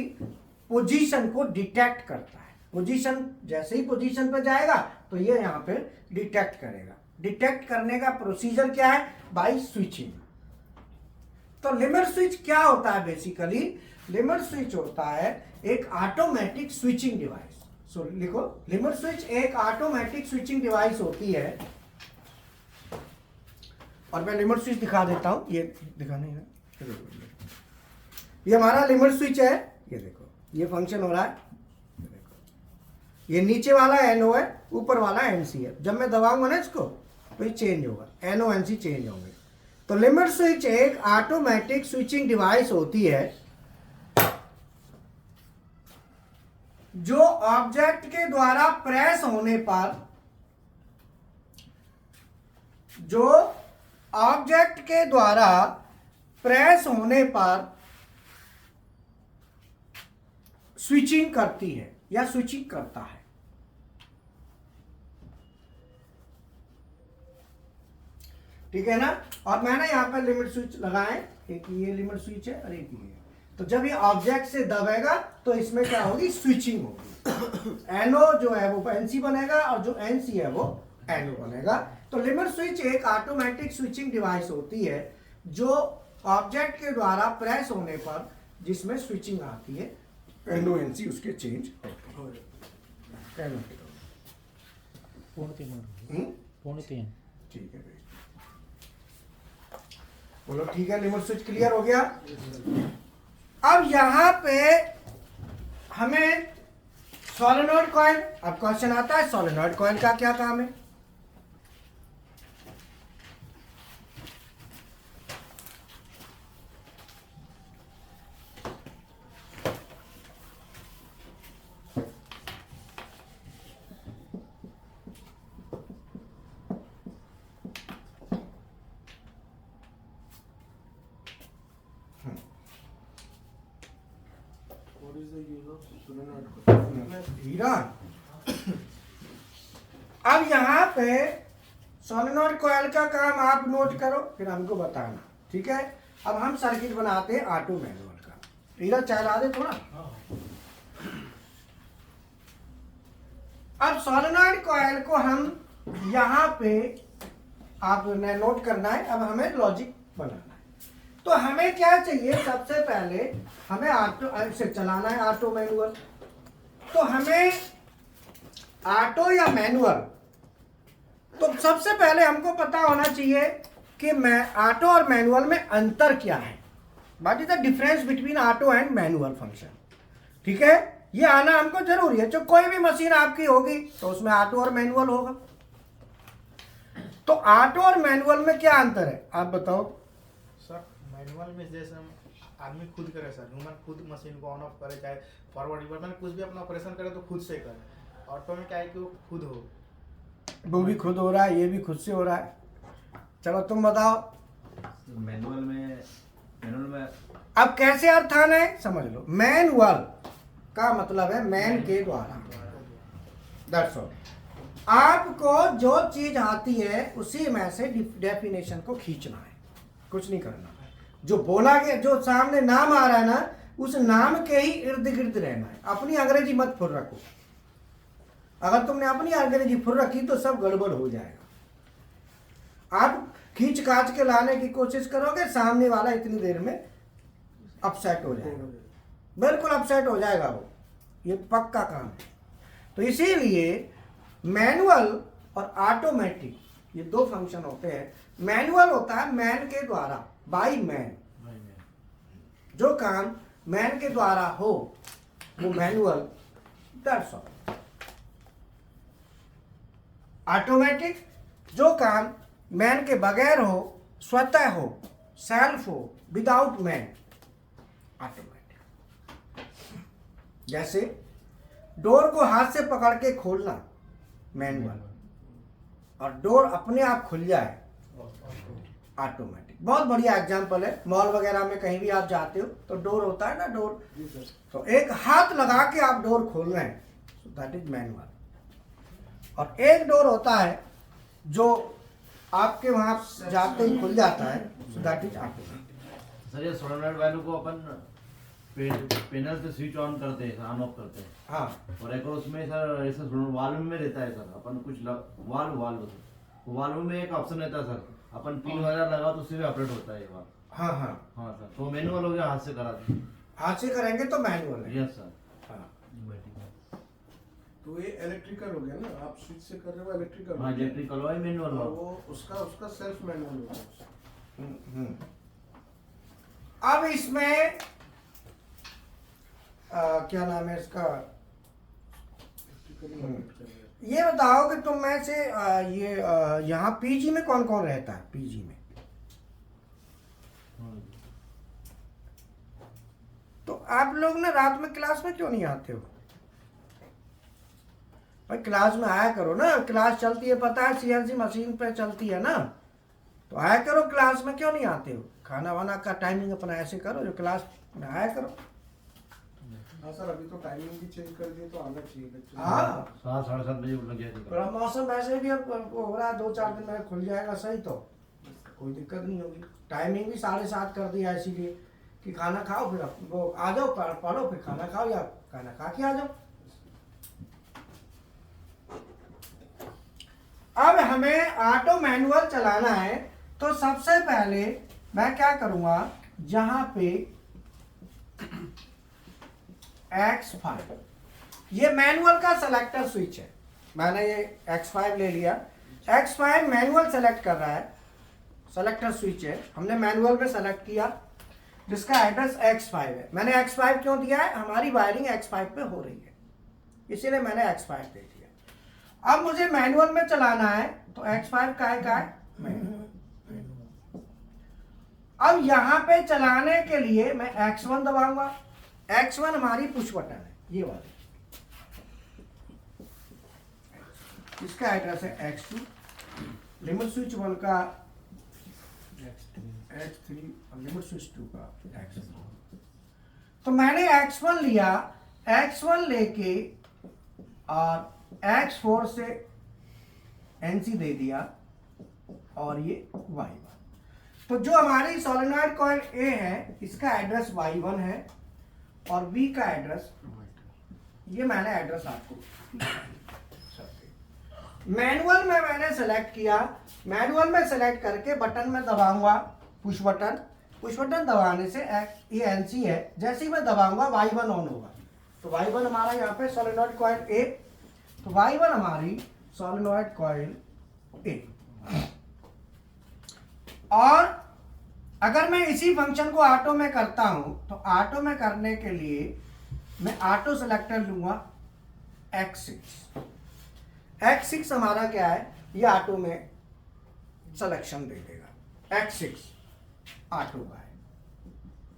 पोजीशन को डिटेक्ट करता है। पोजीशन, जैसे ही पोजीशन पर जाएगा तो ये यहाँ पे डिटेक्ट करेगा। डिटेक्ट करने का प्रोसीजर क्या है, बाय स्विचिंग। तो लिमिट स्विच क्या होता है, बेसिकली लिमिट स्विच होता है एक ऑटोमेटिक स्विचिंग डिवाइस। सो लिखो, लिमिट स्विच एक ऑटोमेटिक स्विचिंग डिवाइस होती है। और मैं लिमिट स्विच दिखा देता हूं, ये दिखाने है, ये हमारा लिमिट स्विच है, ये देखो ये फंक्शन हो रहा है, ये देखो ये नीचे वाला NO है, ऊपर वाला NC है। जब मैं दबाऊंगा ना इसको तो ये चेंज होगा, NO NC चेंज होंगे। तो लिमिट स्विच एक ऑटोमेटिक स्विचिंग डिवाइस होती है जो ऑब्जेक्ट के द्वारा प्रेस होने पर, जो ऑब्जेक्ट के द्वारा प्रेस होने पर स्विचिंग करती है या स्विचिंग करता है। ठीक है ना। और मैंने यहां पर लिमिट स्विच लगाए, एक ये लिमिट स्विच है और एक ये। तो जब ये ऑब्जेक्ट से दबेगा तो इसमें क्या होगी, स्विचिंग होगी। NO जो है वो NC बनेगा और जो NC है वो NO बनेगा। तो लिमिट स्विच एक ऑटोमेटिक स्विचिंग डिवाइस होती है जो ऑब्जेक्ट के द्वारा प्रेस होने पर जिसमें स्विचिंग आती है, NO NC उसके चेंज होते हैं। पूर्णतः ठीक है, बोलो ठीक है, लिमिट स्विच क्लियर हो गया। अब यहां पे हमें सोलेनॉइड कॉइल, अब क्वेश्चन आता है सोलेनॉइड कॉइल का क्या काम है। What is the use of solenoid coil? हीरा। अब यहाँ पे सोलेनॉइड कॉइल का काम आप नोट करो, फिर हमको बताना, ठीक है। अब हम सर्किट बनाते हैं ऑटो मैनुअल का। हीरा चला दे थोड़ा। अब सोलेनॉइड कॉइल को हम यहाँ पे आपने नोट करना है। अब हमें लॉजिक बनाना है। तो हमें क्या चाहिए, सबसे पहले हमें ऑटो से चलाना है, ऑटो मैनुअल। तो हमें ऑटो या मैनुअल, तो सबसे पहले हमको पता होना चाहिए कि मैं ऑटो और मैनुअल में अंतर क्या है, what is the difference between auto and manual function. ठीक है, ये आना हमको जरूरी है। जो कोई भी मशीन आपकी होगी तो उसमें ऑटो और मैनुअल होगा। तो ऑटो और मैनुअल में क्या अंतर है, आप बताओ। सर मैनुअल में जैसे हम आदमी खुद करे, सर ह्यूमन खुद मशीन को ऑन ऑफ करे, चाहे फॉरवर्ड रिवर्स में कुछ भी अपना ऑपरेशन करे तो खुद से करे। ऑटो में क्या है कि वो खुद हो, वो भी खुद हो रहा है, ये भी खुद से हो रहा है। चलो तुम बताओ। मैनुअल में अब कैसे अर्थ आना है समझ लो। मैनुअल का मतलब है मैन के द्वारा। That's all. आपको जो चीज आती है उसी में से डेफिनेशन को खींचना है, कुछ नहीं करना। जो बोला गया, जो सामने नाम आ रहा है ना, उस नाम के ही इर्द गिर्द रहना है। अपनी अंग्रेजी मत फुर रखो। अगर तुमने अपनी अंग्रेजी फुर रखी तो सब गड़बड़ हो जाएगा। आप खींच काच के लाने की कोशिश करोगे, सामने वाला इतनी देर में अपसेट हो जाएगा, बिल्कुल अपसेट हो जाएगा वो, ये पक्का काम है। तो इसीलिए मैनुअल और ऑटोमेटिक ये दो फंक्शन होते हैं। मैनुअल होता है मैन के द्वारा, बाय मैन। जो काम मैन के द्वारा हो वो मैनुअल। That's all. ऑटोमेटिक जो काम मैन के बगैर हो, स्वतः हो, सेल्फ हो, विदाउट मैन, ऑटोमेटिक। जैसे डोर को हाथ से पकड़ के खोलना मैनुअल, और डोर अपने आप खुल जाए ऑटोमेटिक। बहुत बढ़िया एग्जांपल है। मॉल वगैरह में कहीं भी आप जाते हो तो डोर होता है ना, डोर, तो एक हाथ लगा के आप डोर खोल रहे हैं, सो दैट इज मैनुअल। और एक डोर होता है जो आपके वहां जाते ही खुल जाता है, so that is automatic. Sir ये सोलेनॉइड वाल्व को अपन पैनल से स्विच ऑन करते हैं, ऑन ऑफ करते हैं, हाँ और एक और उसमें सर ऐसा वाल्व में रहता है सर, अपन कुछ वाल्व सर, वाल्व में एक ऑप्शन रहता है सर, अपन पिन वगैरह लगाओ तो उससे भी ऑपरेट होता है ये वाल्व। हाँ हाँ हाँ सर, तो मैनुअल हो गया, हाथ से करा दें। हाथ से करेंगे तो मैनुअल है। Yes sir. हाँ तो ये इलेक्ट्रिकल हो गया ना, आप स्विच से कर रहे हो इलेक्ट्रिकल। हाँ इलेक्ट्रिकल हो मैनुअल और हो। वो उसका सेल्फ मैनुअल होता है। अब इसमें क्या नाम है इसका, इलेक्ट्रिकली ऑपरेट कर रहे हैं। ये बताओ कि तुम में से यहाँ पीजी में कौन कौन रहता है? पीजी में तो आप लोग ना रात में क्लास में क्यों नहीं आते हो भाई? क्लास में आया करो ना, क्लास चलती है, पता है सीएनसी मशीन पे चलती है ना, तो आया करो। क्लास में क्यों नहीं आते हो? खाना वाना का टाइमिंग अपना ऐसे करो जो क्लास में आया करो। हाँ सर, अभी तो टाइमिंग भी चेंज कर दिए तो आना चाहिए बच्चे। हाँ 7 साढ़े 7 बजे लग गया थोड़ा मौसम वैसे भी अब हो रहा है, 2-4 दिन में खुल जाएगा सही, तो कोई दिक्कत नहीं होगी। टाइमिंग भी 7:30 कर दिया है, इसीलिए कि खाना खाओ फिर वो आ जाओ, पढ़ो, फिर खाना खाओ या खाना खा के आ जाओ। अब हमें ऑटो मैनुअल चलाना है, तो सबसे पहले मैं क्या करूंगा, जहां पे X5 ये मैनुअल का सेलेक्टर स्विच है, मैंने ये X5 ले लिया। X5 मैनुअल सेलेक्ट कर रहा है, सेलेक्टर स्विच है, हमने मैनुअल में सेलेक्ट किया, जिसका एड्रेस X5 है। मैंने X5 क्यों दिया है? हमारी वायरिंग X5 पे हो रही है, इसीलिए मैंने X5 दे दिया। अब मुझे मैनुअल में चलाना है, तो X5 का है अब यहाँ पे चलाने के लिए मैं X1 दबाऊंगा। X1 हमारी पुश बटन है, ये वाली, इसका एड्रेस है X2, लिमिट स्विच 1 का X3 और लिमिट स्विच 2 का X4। तो मैंने X1 लिया, X1 लेके और X4 से NC दे दिया, और ये Y1। तो जो हमारी सोलेनॉइड कॉइल A है, इसका एड्रेस Y1 है, और B का एड्रेस, ये मैंने एड्रेस आपको मैनुअल में मैंने सेलेक्ट किया। मैनुअल में सेलेक्ट करके बटन में दबाऊंगा, पुश बटन दबाने से ये NC है, जैसे ही मैं दबाऊंगा Y1 ऑन होगा। तो Y1 हमारा यहाँ पे सोलेनॉइड कॉइल A, तो Y1 हमारी सोलेनॉइड कॉइल A। और अगर मैं इसी फंक्शन को ऑटो में करता हूं, तो ऑटो में करने के लिए मैं ऑटो सेलेक्टर लूंगा X6। X6 हमारा क्या है, ये ऑटो में सिलेक्शन दे देगा। X6 ऑटो का है,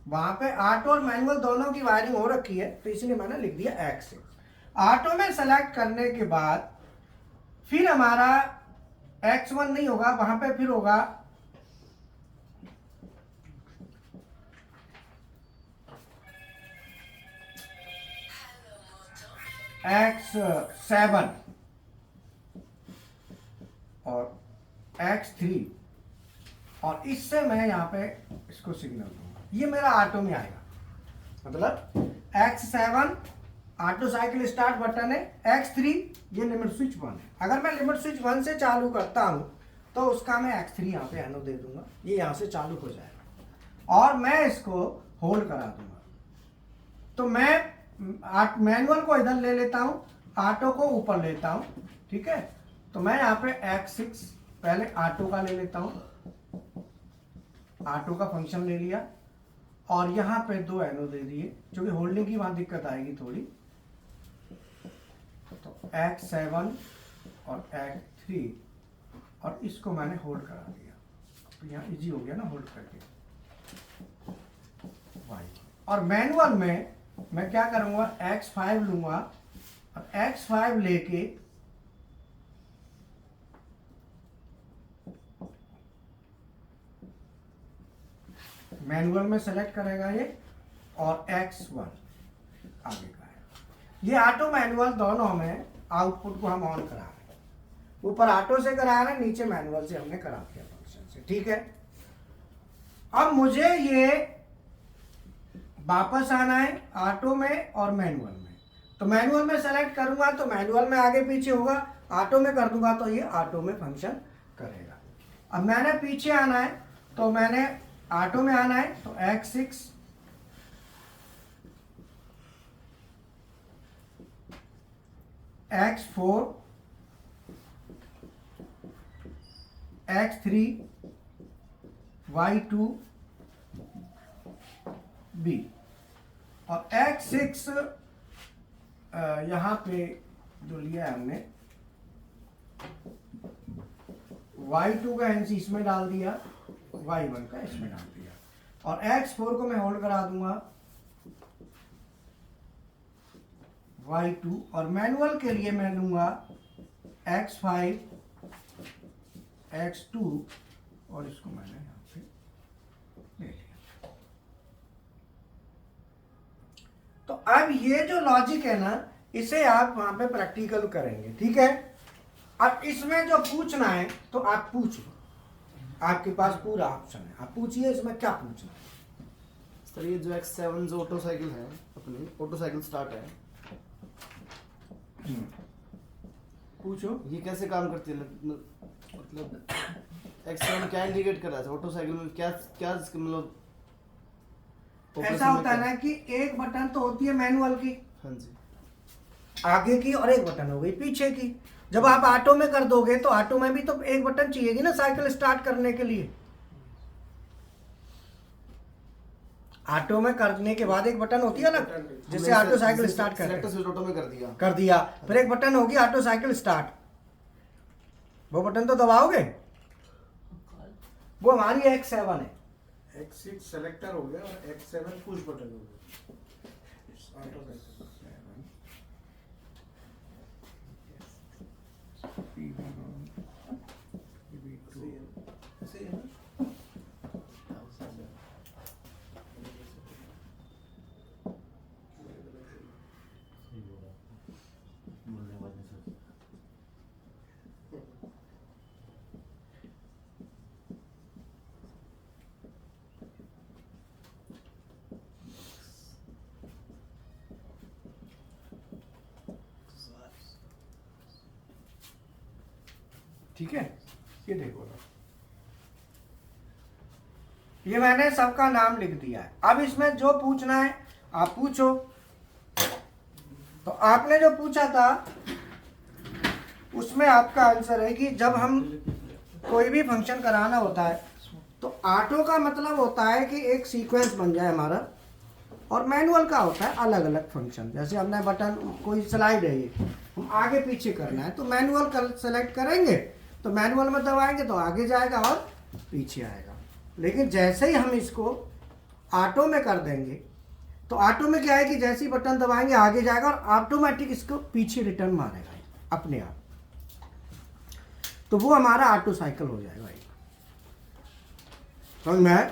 वहां पे ऑटो और मैनुअल दोनों की वायरिंग हो रखी है, तो इसलिए मैंने लिख दिया X6। ऑटो में सेलेक्ट करने के बाद फिर हमारा X1 नहीं होगा, वहां पे फिर होगा X7 और X3, और इससे मैं यहाँ पे इसको सिग्नल दूंगा, ये मेरा ऑटो में आएगा। मतलब X7 auto cycle start button है, X3 ये लिमिट स्विच 1 है। अगर मैं लिमिट स्विच 1 से चालू करता हूँ, तो उसका मैं X3 यहाँ पे एनो दे दूंगा, ये यहाँ से चालू हो जाएगा, और मैं इसको होल्ड करा दूंगा। तो मैं मैनुअल को इधर ले लेता हूँ, ऑटो को ऊपर लेता हूँ, ठीक है। तो मैं यहाँ पे X6 पहले ऑटो का ले लेता हूँ, ऑटो का फंक्शन ले लिया, और यहाँ पे 2 एनो दे दिए, क्योंकि होल्डिंग की वहाँ दिक्कत आएगी थोड़ी। तो X7 और X3, और इसको मैंने होल्ड करा दिया, तो यहाँ इजी हो गया ना होल्ड करके। और मैनुअल में मैं क्या करूंगा, X5 लूंगा, और X5 लेके मैनुअल में सेलेक्ट करेगा ये, और X1 आगे का है। ये ऑटो मैनुअल दोनों में आउटपुट को हम ऑन करा रहे हैं, ऊपर ऑटो से करा रहे हैं, नीचे मैनुअल से हमने करा दिया फंक्शन से, ठीक है। अब मुझे ये वापस आना है ऑटो में और मैनुअल में। तो मैनुअल में सेलेक्ट करूंगा तो मैनुअल में आगे पीछे होगा, ऑटो में कर दूंगा तो ये ऑटो में फंक्शन करेगा। अब मैंने पीछे आना है तो मैंने ऑटो में आना है तो X6 X4 X3 Y2 B और X6 यहाँ पे जो लिया है हमने Y2 का एनसी इसमें डाल दिया, Y1 का इसमें डाल दिया और X4 को मैं होल्ड करा दूंगा Y2 और मैनुअल के लिए मैं लूंगा X5 X2 और इसको मैंने यहाँ पे ले लिया। तो अब ये जो लॉजिक है ना, इसे आप वहां पे प्रैक्टिकल करेंगे, ठीक है। अब इसमें जो पूछना है तो आप पूछ लो, आपके पास पूरा ऑप्शन है, आप पूछिए इसमें क्या पूछना है। सर ये जो X7 जो ऑटो साइकिल है, अपनी ऑटो साइकिल स्टार्ट है, पूछो ये कैसे काम करती है? मतलब X7 क्या इंडिकेट कर रहा है ऑटो साइकिल में? क्या क्या मतलब ऐसा होता है ना कि एक बटन तो होती है मैनुअल की, हाँ जी, आगे की, और एक बटन हो गई पीछे की। जब आप ऑटो में कर दोगे तो ऑटो में भी तो एक बटन चाहिएगी ना साइकिल स्टार्ट करने के लिए। ऑटो में करने के बाद एक बटन होती है ना, जैसे ऑटो साइकिल स्टार्ट सेलेक्टर कर स्विच ऑटो में कर दिया, दिया, फिर एक बटन होगी ऑटो साइकिल स्टार्ट, वो बटन तो दबाओगे, वो हमारी X7 है। X6 सेलेक्टर हो गया और X7 पुश बटन हो गया। ऑटो साइकिल ऐसे ही है ना? बोलने के बाद में सर ठीक है, ये देखो ना, ये मैंने सबका नाम लिख दिया है। अब इसमें जो पूछना है आप पूछो। तो आपने जो पूछा था उसमें आपका आंसर है कि जब हम कोई भी फंक्शन कराना होता है तो ऑटो का मतलब होता है कि एक सीक्वेंस बन जाए हमारा, और मैनुअल का होता है अलग अलग फंक्शन। जैसे हमने बटन, कोई स्लाइड है ये, हम आगे पीछे करना है तो मैनुअल कर सेलेक्ट करेंगे तो मैनुअल में दबाएंगे तो आगे जाएगा और पीछे आएगा। लेकिन जैसे ही हम इसको ऑटो में कर देंगे तो ऑटो में क्या है कि जैसे ही बटन दबाएंगे आगे जाएगा और ऑटोमेटिक इसको पीछे रिटर्न मारेगा अपने आप। तो वो हमारा ऑटो साइकिल हो जाएगा। समझ में आया?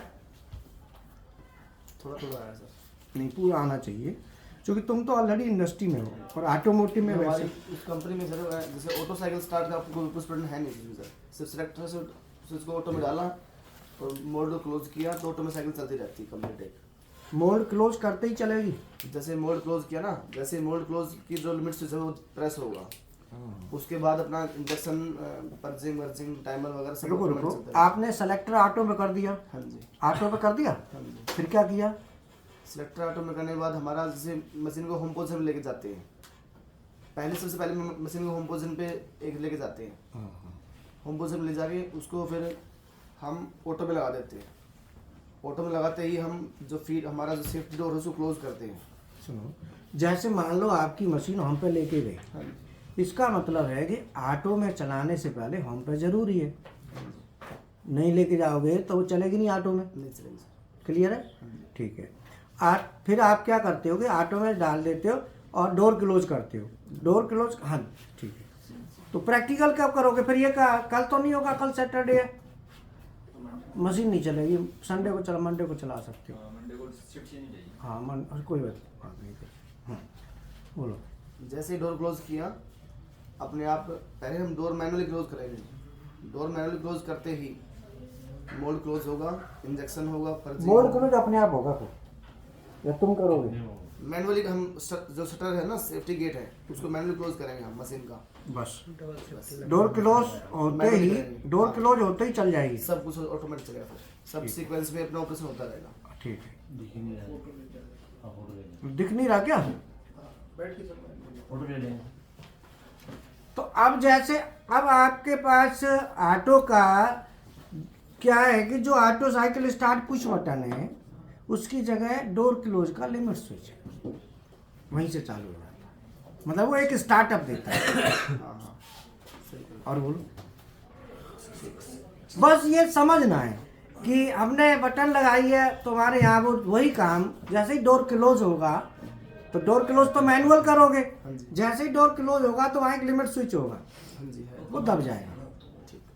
थोड़ा थोड़ा आया सर। नहीं, पूरा आना चाहिए, क्योंकि तुम तो ऑलरेडी इंडस्ट्री में हो और ऑटोमोटिव में हमारी वैसे। उस कंपनी में सर जैसे ऑटो साइकिल स्टार्ट का आपको कुछ बटन है नहीं सर, सिर्फ सेलेक्टर से स्विच को ऑटो में डाला और मोड को क्लोज किया तो ऑटो में साइकिल चलती रहती है कंप्लीट एक। मोड क्लोज करते ही चलेगी। जैसे मोड क्लोज किया ना, जैसे मोड क्लोज की जो लिमिट स्विच है वो प्रेस होगा, उसके बाद अपना इंडक्शन, पर्जिंग वर्जिंग, टाइमर वगैरह सब रुको automatic रुको, चलता है। आपने सेलेक्टर ऑटो में कर दिया, हाँ जी, ऑटो पे कर दिया, हाँ जी। फिर क्या किया? सेलेक्टर ऑटो में करने के बाद हमारा जैसे मशीन को होम पोजीशन में लेके जाते हैं, पहले सबसे पहले मशीन को होम पोजीशन पे एक लेके जाते हैं, होम पोजीशन में ले जाके उसको फिर हम ऑटो में लगा देते हैं। ऑटो में लगाते ही हम जो फीड हमारा जो सेफ्टी डोर है उसको क्लोज करते हैं। सुनो, जैसे मान लो आपकी मशीन होम पे लेके गई, हाँ जी, इसका मतलब है कि ऑटो में चलाने से पहले होम पे जरूरी है। नहीं लेके जाओगे तो वो चलेगी नहीं ऑटो में। नहीं चलेगी सर। क्लियर है? ठीक है। फिर आप क्या करते हो कि ऑटो में डाल देते हो और डोर क्लोज करते हो। डोर क्लोज, हाँ ठीक है। तो प्रैक्टिकल कब करोगे फिर? ये कल तो नहीं होगा, कल सैटरडे है, मशीन नहीं चलेगी। संडे को चला, मंडे को चला सकते हो। मंडे को शिफ्ट नहीं चाहिए। हाँ, कोई बात नहीं। हाँ, बोलो। जैसे ही डोर क्लोज किया अपने आप, पहले हम डोर मैनुअली क्लोज करेंगे। डोर मैनुअली क्लोज करते ही मोड क्लोज होगा, इंजेक्शन होगा, मोड क्लोज अपने आप होगा। फिर या तुम करोगे? मैनुअली हम जो शटर है ना, सेफ्टी गेट है, उसको मैनुअली क्लोज करेंगे हम मशीन का। बस डोर क्लोज होते ही, डोर क्लोज होते ही चल जाएगी। सब कुछ ऑटोमेटिक चलेगा, फिर सब सीक्वेंस में अपना ऑपरेशन होता रहेगा। ठीक है, दिख ही नहीं रहा। दिख नहीं रहा क्या? बैठ के चलना। फोटो ले लें। तो अब जैसे अब आपके पास ऑटो का क्या है कि जो auto cycle start push button है उसकी जगह डोर क्लोज का लिमिट स्विच है, वहीं से चालू हो जाता है, मतलब वो एक स्टार्टअप देता है। और बोलो, बस ये समझना है कि हमने बटन लगाई है तुम्हारे यहाँ, वो वही काम जैसे ही डोर क्लोज होगा तो डोर क्लोज तो मैनुअल करोगे, जैसे ही डोर क्लोज होगा तो वहाँ एक लिमिट स्विच होगा, हाँ जी है, वो दब जाएगा।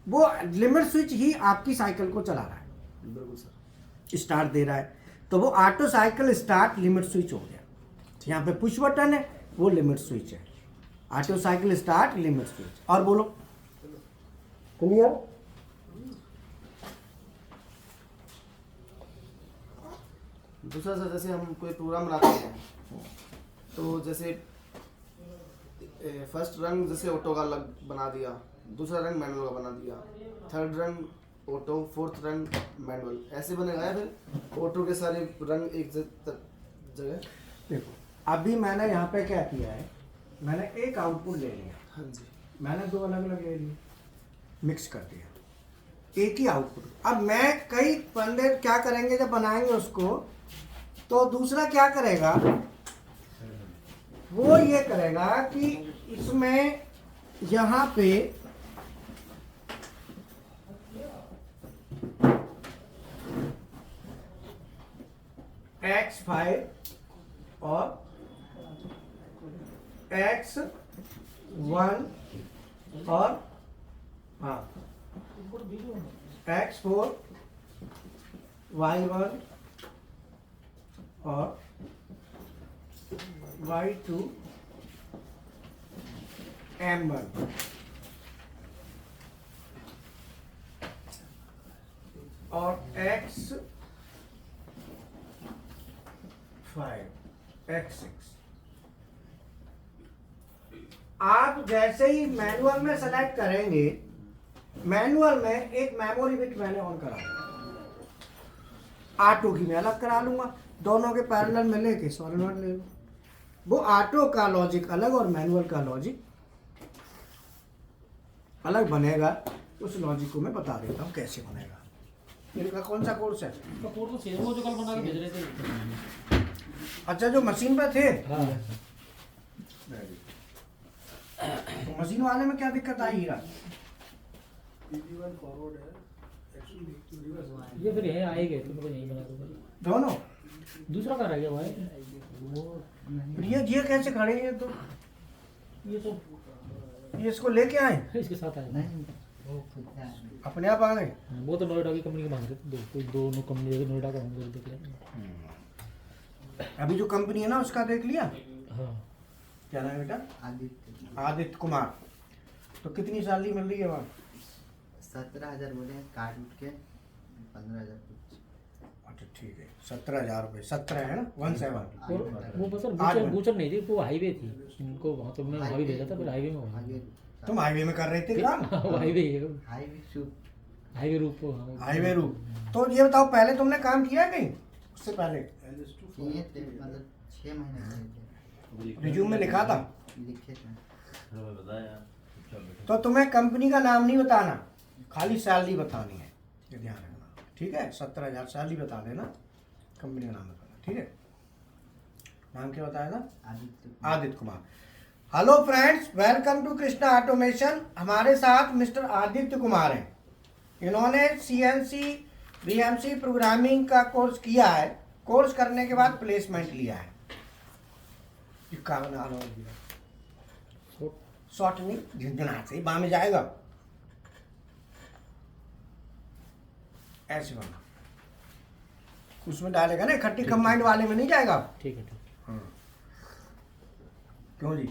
वो लिमिट स्विच ही आपकी साइकिल को चला रहा है, बिल्कुल सर। स्टार्ट दे रहा है। तो वो auto cycle start limit switch हो गया। यहाँ पे पुश बटन है, वो लिमिट स्विच है। Auto cycle start limit switch. और बोलो, क्लियर? दूसरा सर, जैसे हम कोई प्रोग्राम बनाते हैं तो जैसे फर्स्ट रंग जैसे ऑटो का अलग बना दिया, दूसरा रंग मैनुअल का बना दिया, थर्ड रंग ऑटो, फोर्थ रंग मैनुअल, ऐसे बनेगा या फिर ऑटो के सारे रंग एक जगह? देखो, अभी मैंने यहाँ पे क्या किया है, मैंने एक आउटपुट ले लिया, हाँ जी, मैंने दो अलग अलग ले लिए, मिक्स कर दिया, एक ही आउटपुट। अब मैं कई बंदे क्या करेंगे जब बनाएंगे उसको, तो दूसरा क्या करेगा, वो ये करेगा कि इसमें यहाँ पे X5 और X1 और X4, Y1 और Y2, M1 और X5, X6। आप जैसे ही मैनुअल में सेलेक्ट करेंगे, मैनुअल में एक मेमोरी बिट मैंने ऑन करा, ऑटो की मैं अलग करा लूंगा, दोनों के पैरेलल में लेके सॉलिनॉइड ले लो। वो ऑटो का लॉजिक अलग और मैनुअल का लॉजिक अलग बनेगा। उस लॉजिक को मैं बता देता हूँ कैसे बनेगा। इनका कौन सा कोर्स है? कपूर तो सेम वो जो कल बना के भेज रहे थे। अच्छा, जो मशीन पे थे, हाँ तो मशीन वाले में क्या दिक्कत आई हीरा? PD1 फॉरवर्ड है, एक्चुअली रिवर्स। ये फिर यही आएंगे, तुमको यही बना दूंगा। दोनों दूसरा कहाँ रह गया भाई? ये कैसे खड़े हैं? तो ये तो ये इसको लेके आए, इसके साथ आया। अपने आप आ गए। वो तो नोएडा की कंपनी के मांग रहे थे, कोई दोनों कंपनी है, नोएडा का होंगे देख लिया। अभी जो कंपनी है ना उसका देख लिया, हाँ क्या नाम है बेटा? आदित्य कुमार। तो कितनी सैलरी मिल रही है वहाँ? 17,000 बोले हैं, कार्ड उठ के 15,000 कुछ। अच्छा ठीक है, 17,000 रुपये, 17 है ना, 17। वो बस सर आज बूचर में। बूचर नहीं थी, वो हाईवे थी। उनको वहाँ तो मैं वहाँ भी भेजा था, फिर हाईवे में वहाँ आगे तुम हाईवे में कर रहे थे काम? वो हाईवे है, हाईवे शूट हाईवे रूप वो, हाँ, हाईवे रूट। तो ये बताओ, पहले तुमने काम किया है कहीं उससे पहले? किए थे, मतलब 6 महीने किए थे, रिज्यूम में लिखा था? लिखे थे। मैं बताया चल बेटा। तो तुम्हें कंपनी का नाम नहीं बताना, खाली सैलरी बतानी है, ये ध्यान रखना, ठीक है? 17,000 सैलरी बता देना, कंपनी का नाम बताना, ठीक है? नाम क्या बताया था? Aditya Kumar. Hello friends, welcome to Krishna automation. हमारे साथ मिस्टर आदित्य कुमार हैं। इन्होंने CNC BMC प्रोग्रामिंग का कोर्स किया है। कोर्स करने के बाद प्लेसमेंट लिया है। शॉर्ट नहीं, झिझना से बाँ में जाएगा, ऐसे बना, उसमें डालेगा ना, इकट्ठी कंबाइंड वाले में नहीं जाएगा। ठीक है ठीक है। क्यों जी?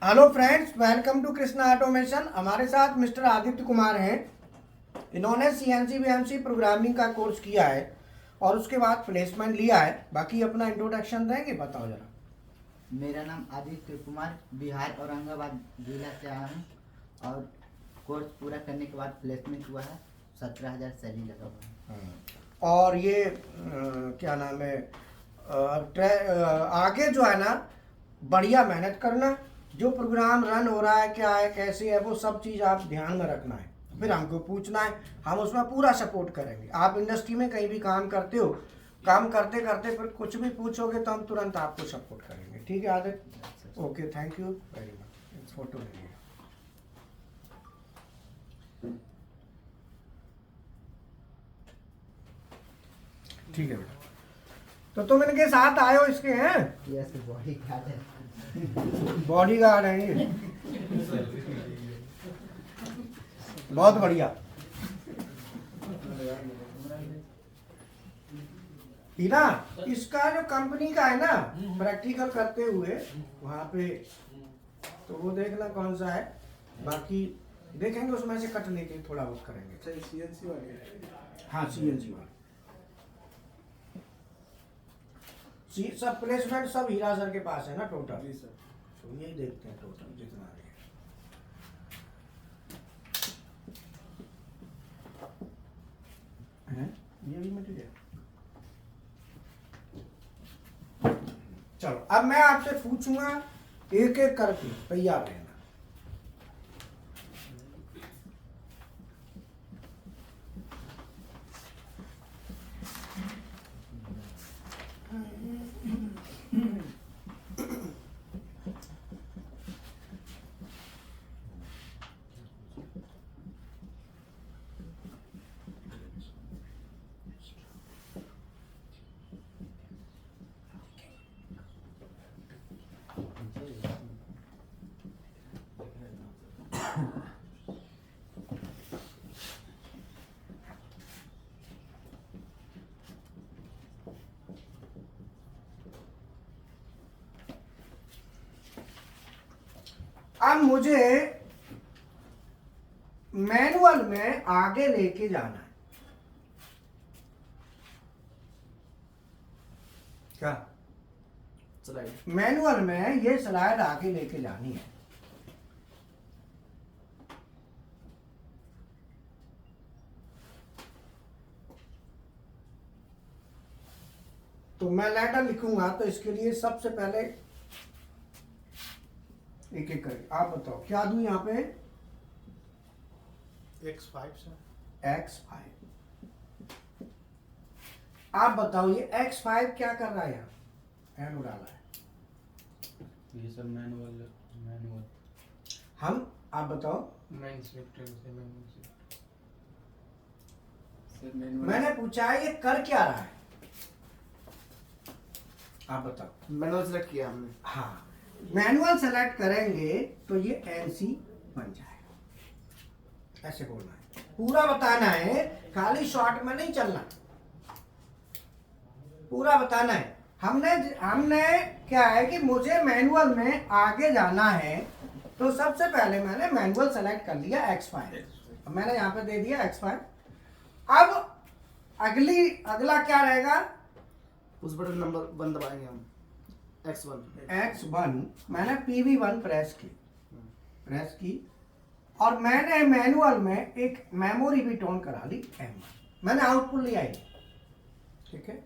Hello friends, welcome to Krishna automation. हमारे साथ मिस्टर आदित्य कुमार हैं। इन्होंने CNC BMC प्रोग्रामिंग का कोर्स किया है और उसके बाद प्लेसमेंट लिया है। बाकी अपना इंट्रोडक्शन देंगे, बताओ जरा। मेरा नाम आदित्य कुमार, बिहार औरंगाबाद जिला से आया हूँ और कोर्स पूरा करने के बाद प्लेसमेंट हुआ है। 17,000 सैलरी लगा हुआ है। और ये क्या नाम है, आगे जो है ना बढ़िया मेहनत करना, जो प्रोग्राम रन हो रहा है क्या है कैसे है वो सब चीज़ आप ध्यान में रखना है, फिर हमको पूछना है, हम उसमें पूरा सपोर्ट करेंगे। आप इंडस्ट्री में कहीं भी काम करते हो, काम करते करते फिर कुछ भी पूछोगे तो हम तुरंत आपको सपोर्ट करेंगे। ठीक है Aditya, okay, thank you very much. Photo लीजिए। ठीक है बेटा, तो तुम इनके साथ आए हो, इसके हैं यस, बॉडी गार्ड है। बॉडी गार्ड हैं ये, बहुत बढ़िया। हीना, इसका जो कंपनी का है ना प्रैक्टिकल करते हुए वहाँ पे, तो वो देखना कौन सा है, बाकी देखेंगे उसमें से कट लेके थोड़ा बहुत करेंगे। अच्छा, CNC वाले हैं। हाँ CNC वाला, सब प्लेसमेंट सब हीरा सर के पास है ना टोटल। जी सर। तो यही देखते हैं टोटल जितना है। ये भी मटेरियल। चलो अब मैं आपसे पूछूंगा एक एक करके, तैयार रहना। अब मुझे मैनुअल में आगे लेके जाना है। क्या स्लाइड मैनुअल में ये स्लाइड आगे लेके जानी है। तो मैं लेटर लिखूंगा तो इसके लिए सबसे पहले एक एक करके आप बताओ क्या दूं यहाँ पे। X5 से X5, आप बताओ ये X5 क्या कर रहा है यहाँ, एन डाला है ये सब मैनुअल हम, आप बताओ। मैन सिलेक्टर से मैंने पूछा है ये कर क्या रहा है, आप बताओ। मैनुअल सेलेक्ट किया हमने। हाँ, मैनुअल सेलेक्ट करेंगे तो ये एनसी बन जाएगा, ऐसे बोलना है, पूरा बताना है, खाली शॉर्ट में नहीं चलना, पूरा बताना है। हमने क्या है कि मुझे मैनुअल में आगे जाना है तो सबसे पहले मैंने मैनुअल सेलेक्ट कर लिया X5, मैंने यहाँ पे दे दिया X5। अब अगला क्या रहेगा, उस बटन नंबर 1 दबाएंगे हम, X1 मैंने PV1 प्रेस की और मैंने मैनुअल में एक मेमोरी भी टोन करा ली M1, मैंने आउटपुट लिया ही, ठीक है।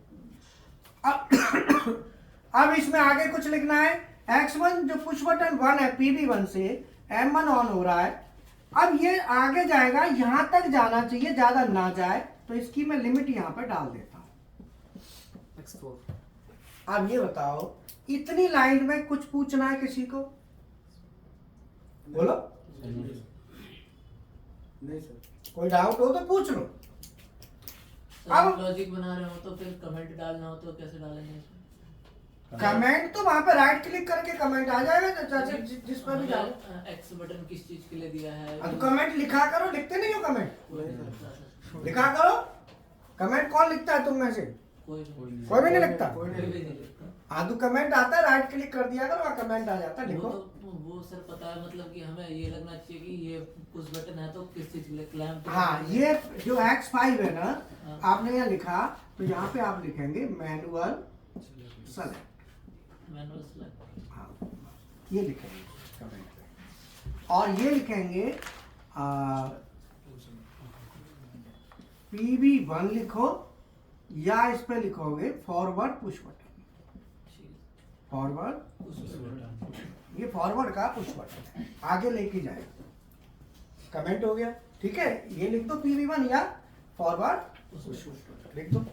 अब इसमें आगे कुछ लिखना है। X1 जो पुश बटन 1 है PV1 से M1 ऑन हो रहा है, अब ये आगे जाएगा, यहां तक जाना चाहिए, ज्यादा ना जाए, तो इसकी मैं लिमिट यहां पर डाल देता हूं X4। अब ये बताओ इतनी लाइन में कुछ पूछना है किसी को, बोलो। नहीं सर। कोई डाउट हो तो पूछ लो। अब लॉजिक बना रहे हो तो फिर कमेंट डालना हो तो कैसे डालेंगे? कमेंट तो वहां पे राइट क्लिक करके कमेंट आ जाएगा, चाहे जिस पर भी डालो। एक्स बटन किस चीज के लिए दिया है? अब तो कमेंट लिखा करो, लिखते नहीं हो कमेंट, लिखा करो। कमेंट कौन लिखता है तुम में से? कोई कोई भी नहीं लिखता। भी नहीं लिखता। हाँ तो कमेंट आता है, राइट क्लिक कर दिया करो, वहाँ कमेंट आ जाता है, वो लिखो। तो वो सर पता है, मतलब कि हमें ये लगना चाहिए कि ये पुश बटन है तो किस चीज के लिए क्लैंप। हाँ, ये जो X5 है ना, हाँ। आपने यहाँ लिखा तो यहाँ पे आप लिखेंगे मैनुअल सेलेक्ट। Manual select. हाँ, ये लिखेंगे कमेंट पे, और ये लिखेंगे PV1 लिखो, या इस पे लिखोगे फॉरवर्ड पुश बटन। फॉरवर्ड, ये फॉरवर्ड का पुश बटन है, आगे लेके जाएगा। कमेंट हो गया, ठीक है। ये लिख दो PV1 या फॉरवर्ड पुश बटन लिख दो।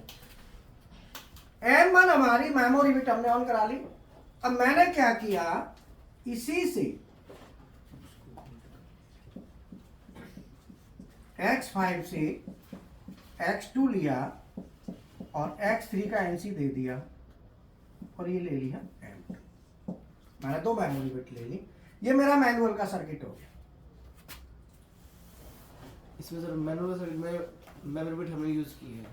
M1 हमारी मेमोरी बिट हमने ऑन करा ली। अब मैंने क्या किया, इसी से X5 से X2 लिया और X3 का NC दे दिया, और ये ले लिया M2। मैंने 2 मेमोरी बिट ले ली। ये मेरा मैनुअल का सर्किट हो गया। इसमें सर मैनुअल सर्किट में मेमोरी बिट हमने यूज की है।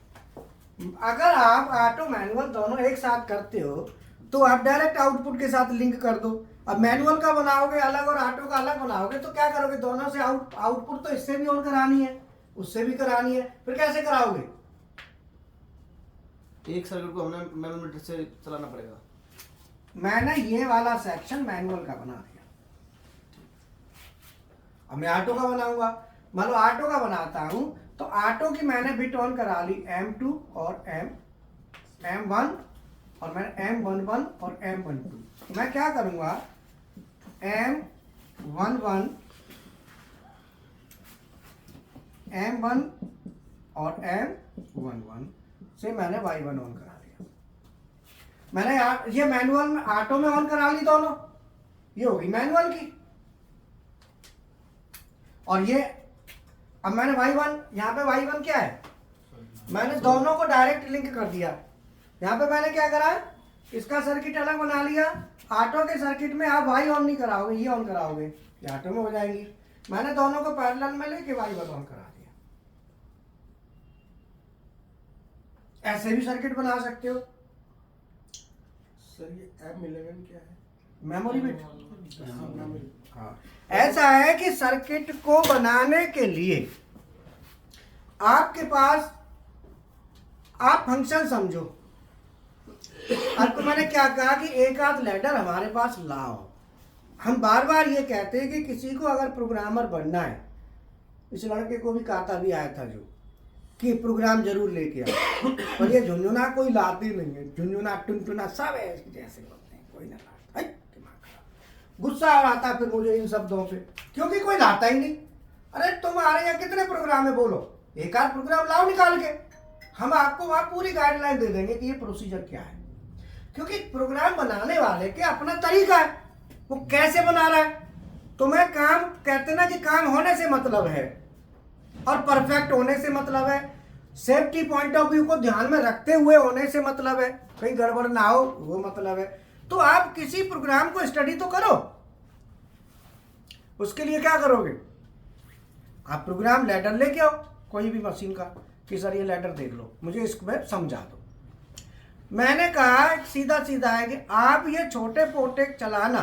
अगर आप ऑटो मैनुअल दोनों एक साथ करते हो तो आप डायरेक्ट आउटपुट के साथ लिंक कर दो। अब मैनुअल का बनाओगे अलग और ऑटो का अलग बनाओगे तो क्या करोगे, दोनों से आउटपुट तो इससे भी ऑन करानी है, उससे भी करानी है, फिर कैसे कराओगे? एक सर्किट को हमें मैनुअल मीटर से चलाना पड़ेगा। मैंने ये वाला सेक्शन मैनुअल का बना दिया। अब मैं ऑटो का बनाऊंगा, मान लो ऑटो का बनाता हूं तो ऑटो की मैंने बिट ऑन करा ली M2 और M1, और मैंने M11 और M12। मैं क्या करूंगा, M11 M1 और M11 से मैंने Y1 ऑन करा लिया। मैंने ये मैनुअल में ऑटो में ऑन करा ली दोनों, ये होगी मैनुअल की। और ये अब मैंने Y1, यहाँ पे Y1 क्या है, मैंने दोनों को डायरेक्ट लिंक कर दिया। यहाँ पे मैंने क्या करा, इसका सर्किट अलग बना लिया। ऑटो के सर्किट में आप Y ऑन नहीं कराओगे, ये ऑन कराओगे, ये ऑटो में हो जाएंगी। मैंने दोनों को पैरेलल में लेके Y1 ऑन करा दिया। ऐसे भी सर्किट बना सकते हो। सर ये M11 क्या है? Memory bit. मेमोरी। हाँ, ऐसा है कि सर्किट को बनाने के लिए आपके पास, आप फंक्शन समझो। आपको मैंने क्या कहा कि एक आध लैडर हमारे पास लाओ। हम बार बार ये कहते हैं कि किसी को अगर प्रोग्रामर बनना है, इस लड़के को भी कहा भी आया था जो कि प्रोग्राम जरूर लेके आओ, और ये झुंझुना कोई लाते नहीं है। झुंझुना टुनटुना सब है जैसे होते हैं, कोई ना लाता। गुस्सा आ रहा था फिर मुझे इन शब्दों पे, क्योंकि कोई लाता ही नहीं। अरे तुम्हारे यहाँ कितने प्रोग्राम है, बोलो एक आध प्रोग्राम लाओ निकाल के, हम आपको वहां पूरी गाइडलाइन दे देंगे कि ये प्रोसीजर क्या है। क्योंकि प्रोग्राम बनाने वाले के अपना तरीका है, वो कैसे बना रहा है। तुम्हें काम कहते ना कि काम होने से मतलब है और परफेक्ट होने से मतलब है, सेफ्टी पॉइंट ऑफ व्यू को ध्यान में रखते हुए होने से मतलब है, कहीं गड़बड़ ना हो वो मतलब है। तो आप किसी प्रोग्राम को स्टडी तो करो। उसके लिए क्या करोगे, आप प्रोग्राम लैडर लेके आओ कोई भी मशीन का, कि सर ये लैडर देख लो, मुझे इसमें समझा दो। मैंने कहा सीधा सीधा है कि आप ये छोटे पोटे चलाना,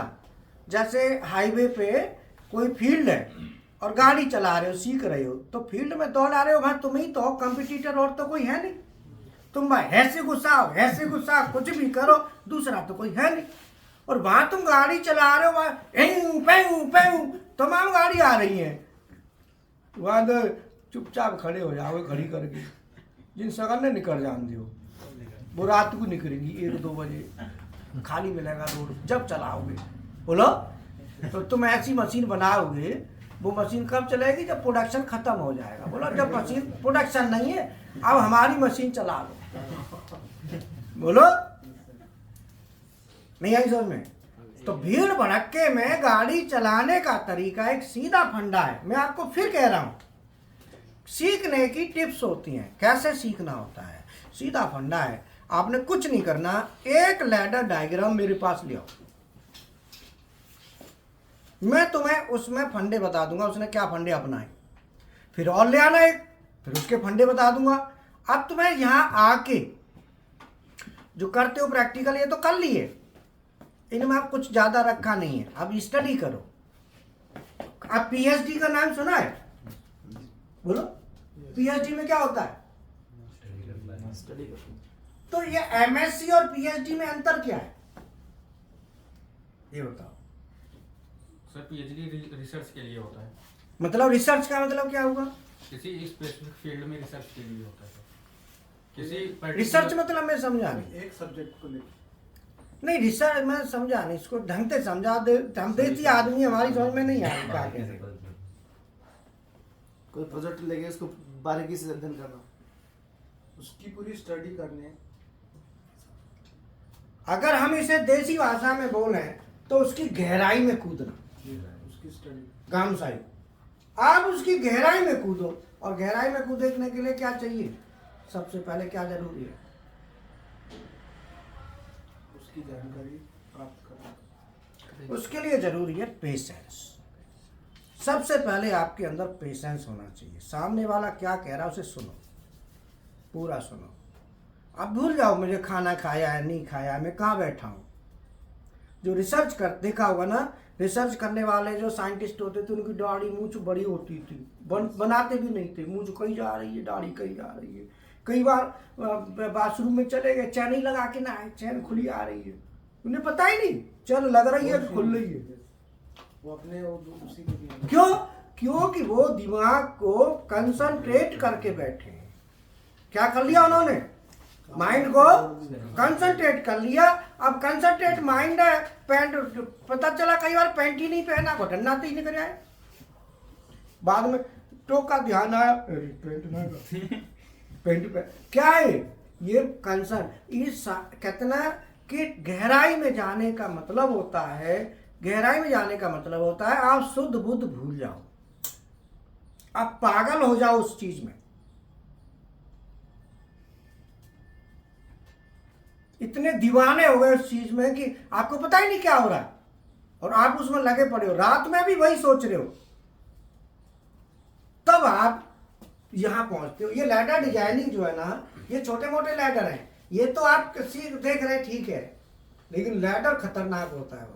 जैसे हाईवे पे कोई फील्ड है और गाड़ी चला रहे हो, सीख रहे हो, तो फील्ड में दौड़ा रहे हो, भाई तुम ही तो हो, कंपटीटर और तो कोई है नहीं। तुम भाई ऐसे गुस्सा कुछ भी करो, दूसरा तो कोई है नहीं। और वहां तुम गाड़ी चला रहे हो, वहां तमाम गाड़ी आ रही है, वहां चुपचाप खड़े हो जाओगे खड़ी करके। जिन सगन ने निकल जान दियो, वो रात को निकलेंगी 1-2 बजे, खाली मिलेगा रोड जब चलाओगे। बोलो तो तुम ऐसी मशीन बनाओगे, वो मशीन कब चलेगी, जब प्रोडक्शन खत्म हो जाएगा। बोलो जब मशीन प्रोडक्शन नहीं है, अब हमारी मशीन चला लो। बोलो नहीं आई समझ में। तो भीड़ भड़क्के में गाड़ी चलाने का तरीका एक सीधा फंडा है। मैं आपको फिर कह रहा हूं, सीखने की टिप्स होती हैं, कैसे सीखना होता है, सीधा फंडा है। आपने कुछ नहीं करना, एक लैडर डायग्राम मेरे पास ले आओ, मैं तुम्हें उसमें फंडे बता दूंगा, उसने क्या फंडे अपनाए, फिर और ले आना एक, फिर उसके फंडे बता दूंगा। अब तुम्हें यहां आके जो करते हो प्रैक्टिकल ये तो कर लिए, इनमें आप कुछ ज़्यादा रखा नहीं है, अब स्टडी करो। आप पीएचडी का नाम सुना है? बोलो, पीएचडी में क्या होता है? स्टडी करते हैं। तो ये एमएससी और पीएचडी में अंतर क्या है, ये बताओ। सर पीएचडी रिसर्च के लिए होता है, मतलब रिसर्च का मतलब क्या होगा? किसी स्पेसिफिक फील्ड में रिसर्च के लिए होता है सर। किसी रिसर्च मतलब मैं समझा नहीं। एक सब्जेक्ट को लेकर नहीं, रिसर्च मैं समझा नहीं, इसको ढंग से समझा दे। हम देती आदमी, हमारी समझ में नहीं आया क्या कह रहे। कोई प्रोजेक्ट लेके उसको बारीकी से अध्ययन करना, उसकी पूरी स्टडी करनी है। अगर हम इसे देसी भाषा में बोले तो उसकी गहराई में कूदना, उसकी स्टडी गांव साइड। आप उसकी गहराई में कूदो, और गहराई में कूदने के लिए क्या चाहिए? सबसे पहले क्या जरूरी है? उसकी जानकारी प्राप्त करना। उसके लिए जरूरी है पेशेंस। सबसे पहले आपके अंदर पेशेंस होना चाहिए। सामने वाला क्या कह रहा है उसे सुनो, पूरा सुनो। अब भूल जाओ मुझे खाना खाया है नहीं खाया है, मैं कहाँ बैठा हूँ। जो रिसर्च कर देखा होगा ना, रिसर्च करने वाले जो साइंटिस्ट होते थे उनकी दाढ़ी मूंछ बड़ी होती थी, बनाते भी नहीं थे। मूंछ कहीं जा रही है, दाढ़ी कहीं जा रही है। कई बार बाथरूम में चले गए, चैन ही लगा के ना आए, चैन खुली आ रही है, उन्हें पता ही नहीं चैन लग रही है कि खुल रही है। वो अपने उसी के लिए क्यों? क्योंकि वो दिमाग को कंसंट्रेट करके बैठे हैं। क्या कर लिया उन्होंने? माइंड को कंसंट्रेट कर लिया। अब कंसंट्रेट माइंड है, पैंट पता चला कई बार पैंट ही नहीं पहना, बटन नाते ही नहीं कर आए। बाद में टोका ध्यान आया, अरे पैंट ना पैंट पे क्या है ये कंसर्न। इस कहते ना कि गहराई में जाने का मतलब होता है, गहराई में जाने का मतलब होता है आप शुद्ध बुद्ध भूल जाओ, आप पागल हो जाओ उस चीज में। इतने दीवाने हो गए उस चीज में कि आपको पता ही नहीं क्या हो रहा है, और आप उसमें लगे पड़े हो, रात में भी वही सोच रहे हो, तब आप यहां पहुंचते हो। ये लैडर डिजाइनिंग जो है ना, ये छोटे मोटे लैडर हैं, ये तो आप किसी देख रहे हैं ठीक है, लेकिन लैडर खतरनाक होता है। वहां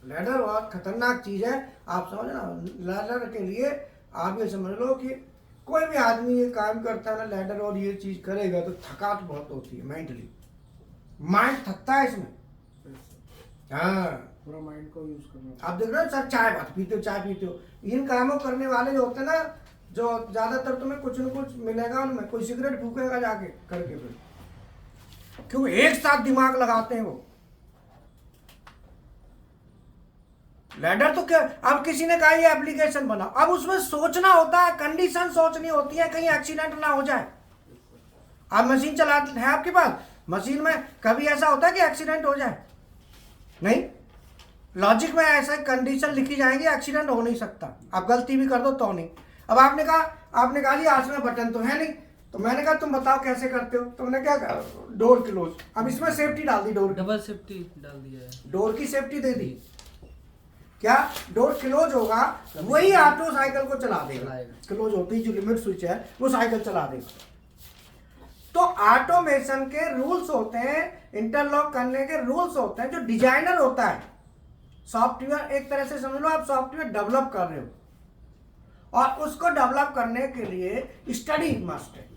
लैडर बहुत खतरनाक चीज है, आप समझ ना। लैडर के लिए आप ये समझ लो कि कोई भी आदमी ये काम करता है ना लैडर और ये चीज करेगा तो थकावट बहुत होती है, मेंटली माइंड थकता है इसमें। हाँ, पूरा माइंड को यूज करना। आप देख रहे हो सर, चाय बात पीते हो, चाय पीते हो, इन कामों करने वाले जो होते हैं ना, जो ज्यादातर तुम्हें कुछ न कुछ मिलेगा उनमें, कोई सिगरेट फूकेगा जाके करके, फिर क्यों एक साथ दिमाग लगाते हैं वो। लैडर तो क्या, अब किसी ने कहा ये एप्लीकेशन बनाओ, अब उसमें सोचना होता है, कंडीशन सोचनी होती है, कहीं एक्सीडेंट ना हो जाए। आप मशीन चलाते हैं, आपके पास मशीन में कभी ऐसा होता है कि एक्सीडेंट हो जाए? नहीं, लॉजिक में ऐसा कंडीशन लिखी जाएंगी, एक्सीडेंट हो नहीं सकता, आप गलती भी कर दो तो नहीं। अब आपने कहा जी आज में बटन तो है नहीं, तो मैंने कहा तुम बताओ कैसे करते हो, तो मैंने क्या कहा, डोर क्लोज। अब इसमें सेफ्टी डाल दी, डोर डबल सेफ्टी डाल दिया है, डोर की सेफ्टी दे दी। क्या डोर क्लोज होगा वही ऑटो साइकिल को चला देगा, क्लोज होती ही जो लिमिट स्विच है वो साइकिल चला देगा। तो ऑटोमेशन के रूल्स होते हैं, इंटरलॉक करने के रूल्स होते हैं। जो डिजाइनर होता है, सॉफ्टवेयर एक तरह से समझ लो आप सॉफ्टवेयर डेवलप कर रहे हो, और उसको डेवलप करने के लिए स्टडी मस्ट है।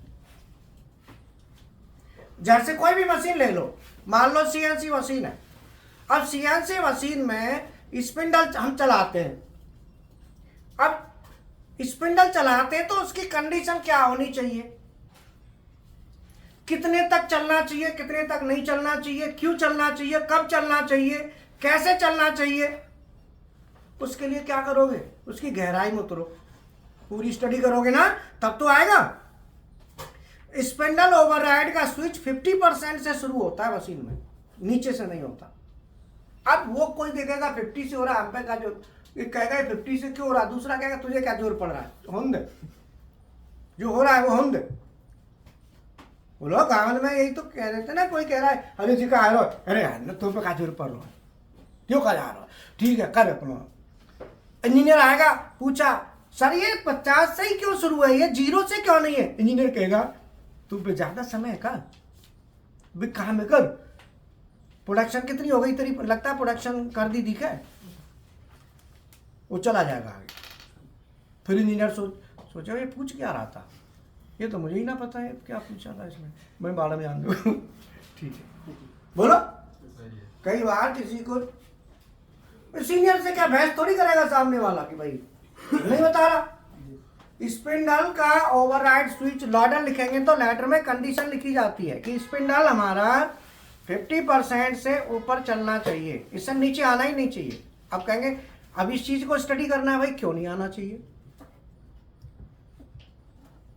जैसे कोई भी मशीन ले लो, मान लो सीएनसी मशीन है, अब सीएनसी मशीन में स्पिंडल हम चलाते हैं। अब स्पिंडल चलाते हैं तो उसकी कंडीशन क्या होनी चाहिए, कितने तक चलना चाहिए, कितने तक नहीं चलना चाहिए, क्यों चलना चाहिए, कब चलना चाहिए, कैसे चलना चाहिए। उसके लिए क्या करोगे, उसकी गहराई में उतरो, पूरी स्टडी करोगे ना, तब तो आएगा। स्पिंडल ओवरराइड का स्विच 50% से शुरू होता है मशीन में, नीचे से नहीं होता। अब वो कोई देखेगा 50 से हो रहा है, हम पे का जो कहेगा 50 से क्यों हो रहा है, दूसरा कहेगा तुझे क्या जोर पड़ रहा है, होने दे, जो हो रहा है वो होने दे। बोलो गाँव में यही तो कह रहे थे ना, कोई कह रहा है अरे जी का आ रहा, अरे यार तुम पे का जोर पड़ रहा है, क्यों का जा रहा, ठीक है कर अपना। इंजीनियर आएगा, पूछा सर ये 50 से ही क्यों शुरू है, ये 0 से क्यों नहीं है। इंजीनियर कहेगा तुम पे ज्यादा समय है का, भी कहाँ में कर प्रोडक्शन कितनी हो गई तेरी, लगता है प्रोडक्शन कर दी दिखे, वो चला जाएगा आगे। फिर इंजीनियर सोचा ये पूछ क्या रहा था, ये तो मुझे ही ना पता है क्या पूछा था इसमें, मैं बाड़ा में आन दूँ। ठीक है बोलो। कई बार किसी को सीनियर से क्या बहस थोड़ी करेगा सामने वाला कि भाई नहीं बता रहा। स्पिंडल का ओवरराइड स्विच लैडर लिखेंगे तो लैडर में कंडीशन लिखी जाती है कि स्पिंडल हमारा 50% से ऊपर चलना चाहिए, इससे नीचे आना ही नहीं चाहिए। अब कहेंगे अब इस चीज को स्टडी करना है भाई, क्यों नहीं आना चाहिए।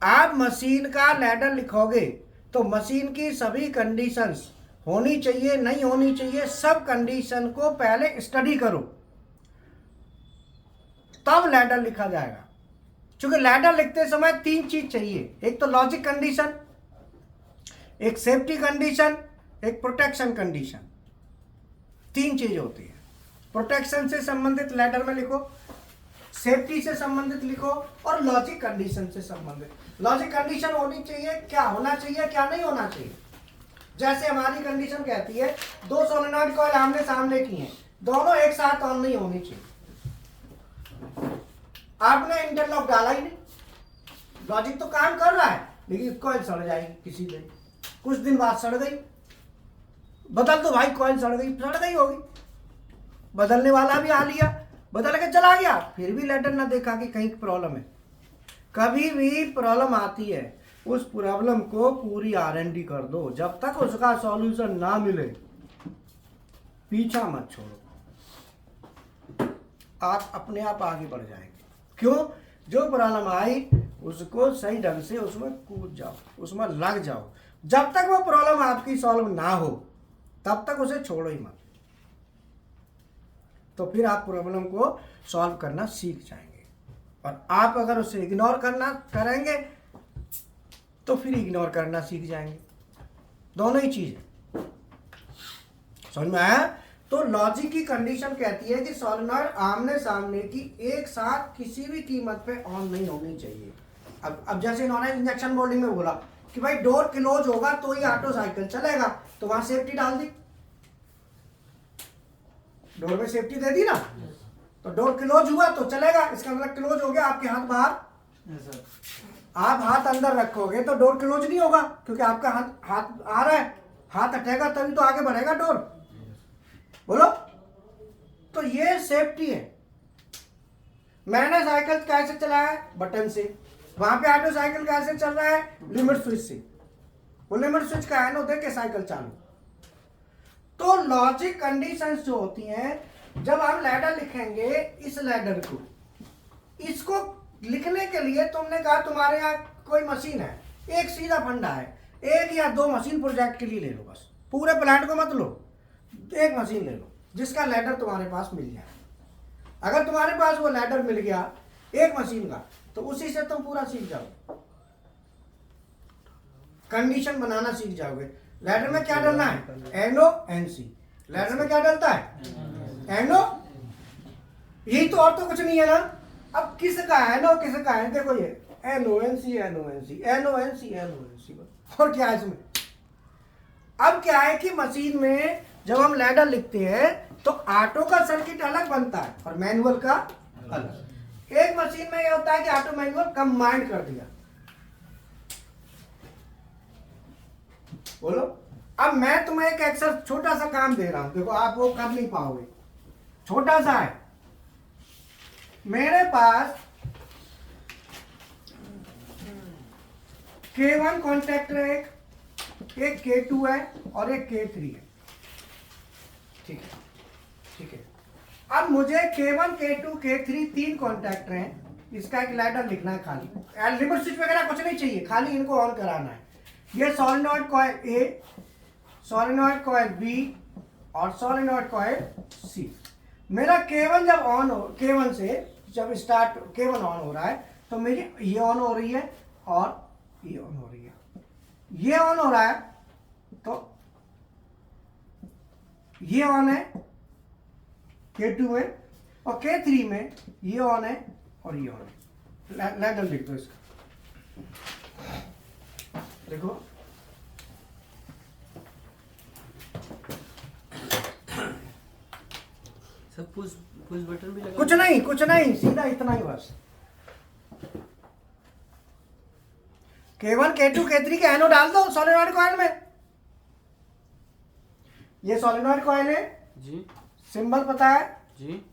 आप मशीन का लैडर लिखोगे तो मशीन की सभी कंडीशंस होनी चाहिए, नहीं होनी चाहिए, सब कंडीशन को पहले स्टडी करो तब लैडर लिखा जाएगा। क्योंकि लैडर लिखते समय 3 चीज चाहिए, एक तो लॉजिक कंडीशन, एक सेफ्टी कंडीशन, एक प्रोटेक्शन कंडीशन। 3 चीज होती है। प्रोटेक्शन से संबंधित लैडर में लिखो, सेफ्टी से संबंधित लिखो और लॉजिक कंडीशन से संबंधित। लॉजिक कंडीशन होनी चाहिए, क्या होना चाहिए क्या नहीं होना चाहिए। जैसे हमारी कंडीशन कहती है 2 सोलेनॉइड कॉइल आमने सामने की हैं, दोनों एक साथ ऑन नहीं होनी चाहिए। आपने इंटरलॉक डाला ही नहीं, लॉजिक तो काम कर रहा है लेकिन कॉइल सड़ जाएगी किसी दिन, कुछ दिन बाद सड़ गई, बदल दो भाई, कॉइल सड़ गई होगी, बदलने वाला भी आ लिया, बदल के चला गया, फिर भी लैडर ना देखा कि कहीं प्रॉब्लम है। कभी भी प्रॉब्लम आती है उस प्रॉब्लम को पूरी R&D कर दो, जब तक उसका सॉल्यूशन ना मिले पीछा मत छोड़ो, आप अपने आप आगे बढ़ जाएंगे। क्यों? जो प्रॉब्लम आई उसको सही ढंग से उसमें कूद जाओ, उसमें लग जाओ। जब तक वो प्रॉब्लम आपकी सॉल्व ना हो तब तक उसे छोड़ो ही मत, तो फिर आप प्रॉब्लम को सॉल्व करना सीख जाएंगे। और आप अगर उसे इग्नोर करेंगे तो फिर इग्नोर करना सीख जाएंगे। दोनों ही चीज है, समझ में आया? तो लॉजिक की कंडीशन कहती है कि सोलेनॉइड आमने सामने की एक साथ किसी भी कीमत पे ऑन नहीं होनी चाहिए। अब जैसे इन्होंने इंजेक्शन मोल्डिंग में बोला कि भाई डोर क्लोज होगा तो ही ऑटो साइकिल चलेगा, तो वहां सेफ्टी डाल दी, डोर में सेफ्टी दे दी ना, तो डोर क्लोज हुआ तो चलेगा, इसका मतलब क्लोज हो गया, आपके हाथ बाहर, आप हाथ अंदर रखोगे तो डोर क्लोज नहीं होगा, क्योंकि आपका हाथ आ रहा है, हाथ हटेगा तभी तो आगे बढ़ेगा डोर। बोलो, तो ये सेफ्टी है। मैंने साइकिल कैसे चलाया है? बटन से। वहां पे ऑटो साइकिल कैसे चल रहा है? लिमिट स्विच से। वो लिमिट स्विच का एनो दे के साइकिल चालू। तो लॉजिक कंडीशंस जो होती हैं, जब हम लैडर लिखेंगे, इस लैडर को, इसको लिखने के लिए तुमने कहा तुम्हारे यहाँ कोई मशीन है, एक सीधा फंडा है, 1 या 2 मशीन प्रोजेक्ट के लिए ले लो, बस पूरे प्लांट को मत लो, 1 मशीन ले लो जिसका लैडर तुम्हारे पास मिल जाए। अगर तुम्हारे पास वो लैडर मिल गया 1 मशीन का, तो उसी से तुम पूरा सीख जाओ, कंडीशन बनाना सीख जाओगे। लैडर में क्या डालना है? एनो एनसी। लैडर में क्या डलता है? एनो। यही तो, और तो कुछ नहीं है ना। अब किसका एनो किसका है? देखो ये एनो एनसी एनो एनसी एनो एनसी एनो एनसी, और क्या है इसमें? अब क्या है कि मशीन में जब हम लैडर लिखते हैं तो ऑटो का सर्किट अलग बनता है और मैनुअल का अलग। एक मशीन में यह होता है कि ऑटो मैनुअल कंबाइंड कर दिया। बोलो, अब मैं तुम्हें एक एक्सर छोटा सा काम दे रहा हूं, देखो आप वो कर नहीं पाओगे, छोटा सा है। मेरे पास K1 कॉन्टैक्टर है, एक K2 है और एक K3 है। ठीक है, ठीक है। अब मुझे K1, K2, K3 3 कॉन्टैक्टर हैं, इसका एक लैडर लिखना है खाली, लिमिट स्विच वगैरह कुछ नहीं चाहिए, खाली इनको ऑन कराना है। ये solenoid coil A, solenoid coil B और सोलेनॉइड कॉइल C। मेरा K1 जब ऑन हो, K1 से जब स्टार्ट K1 ऑन हो रहा है तो मेरी ये ऑन हो रही है और ये ऑन हो रही है। ये ऑन हो रहा है तो ये ऑन है K2 में, और K3 में ये ऑन है और ये ऑन है। लैडर लिख दो इसका, देखो सब पुश पुश बटन भी लगा। कुछ नहीं, सीधा इतना ही बस। K1 K2 K3 के एनो डाल दो सोलेनॉइड कॉइल में। ये सोलेनॉइड कॉइल है जी सिंबल पता है जी।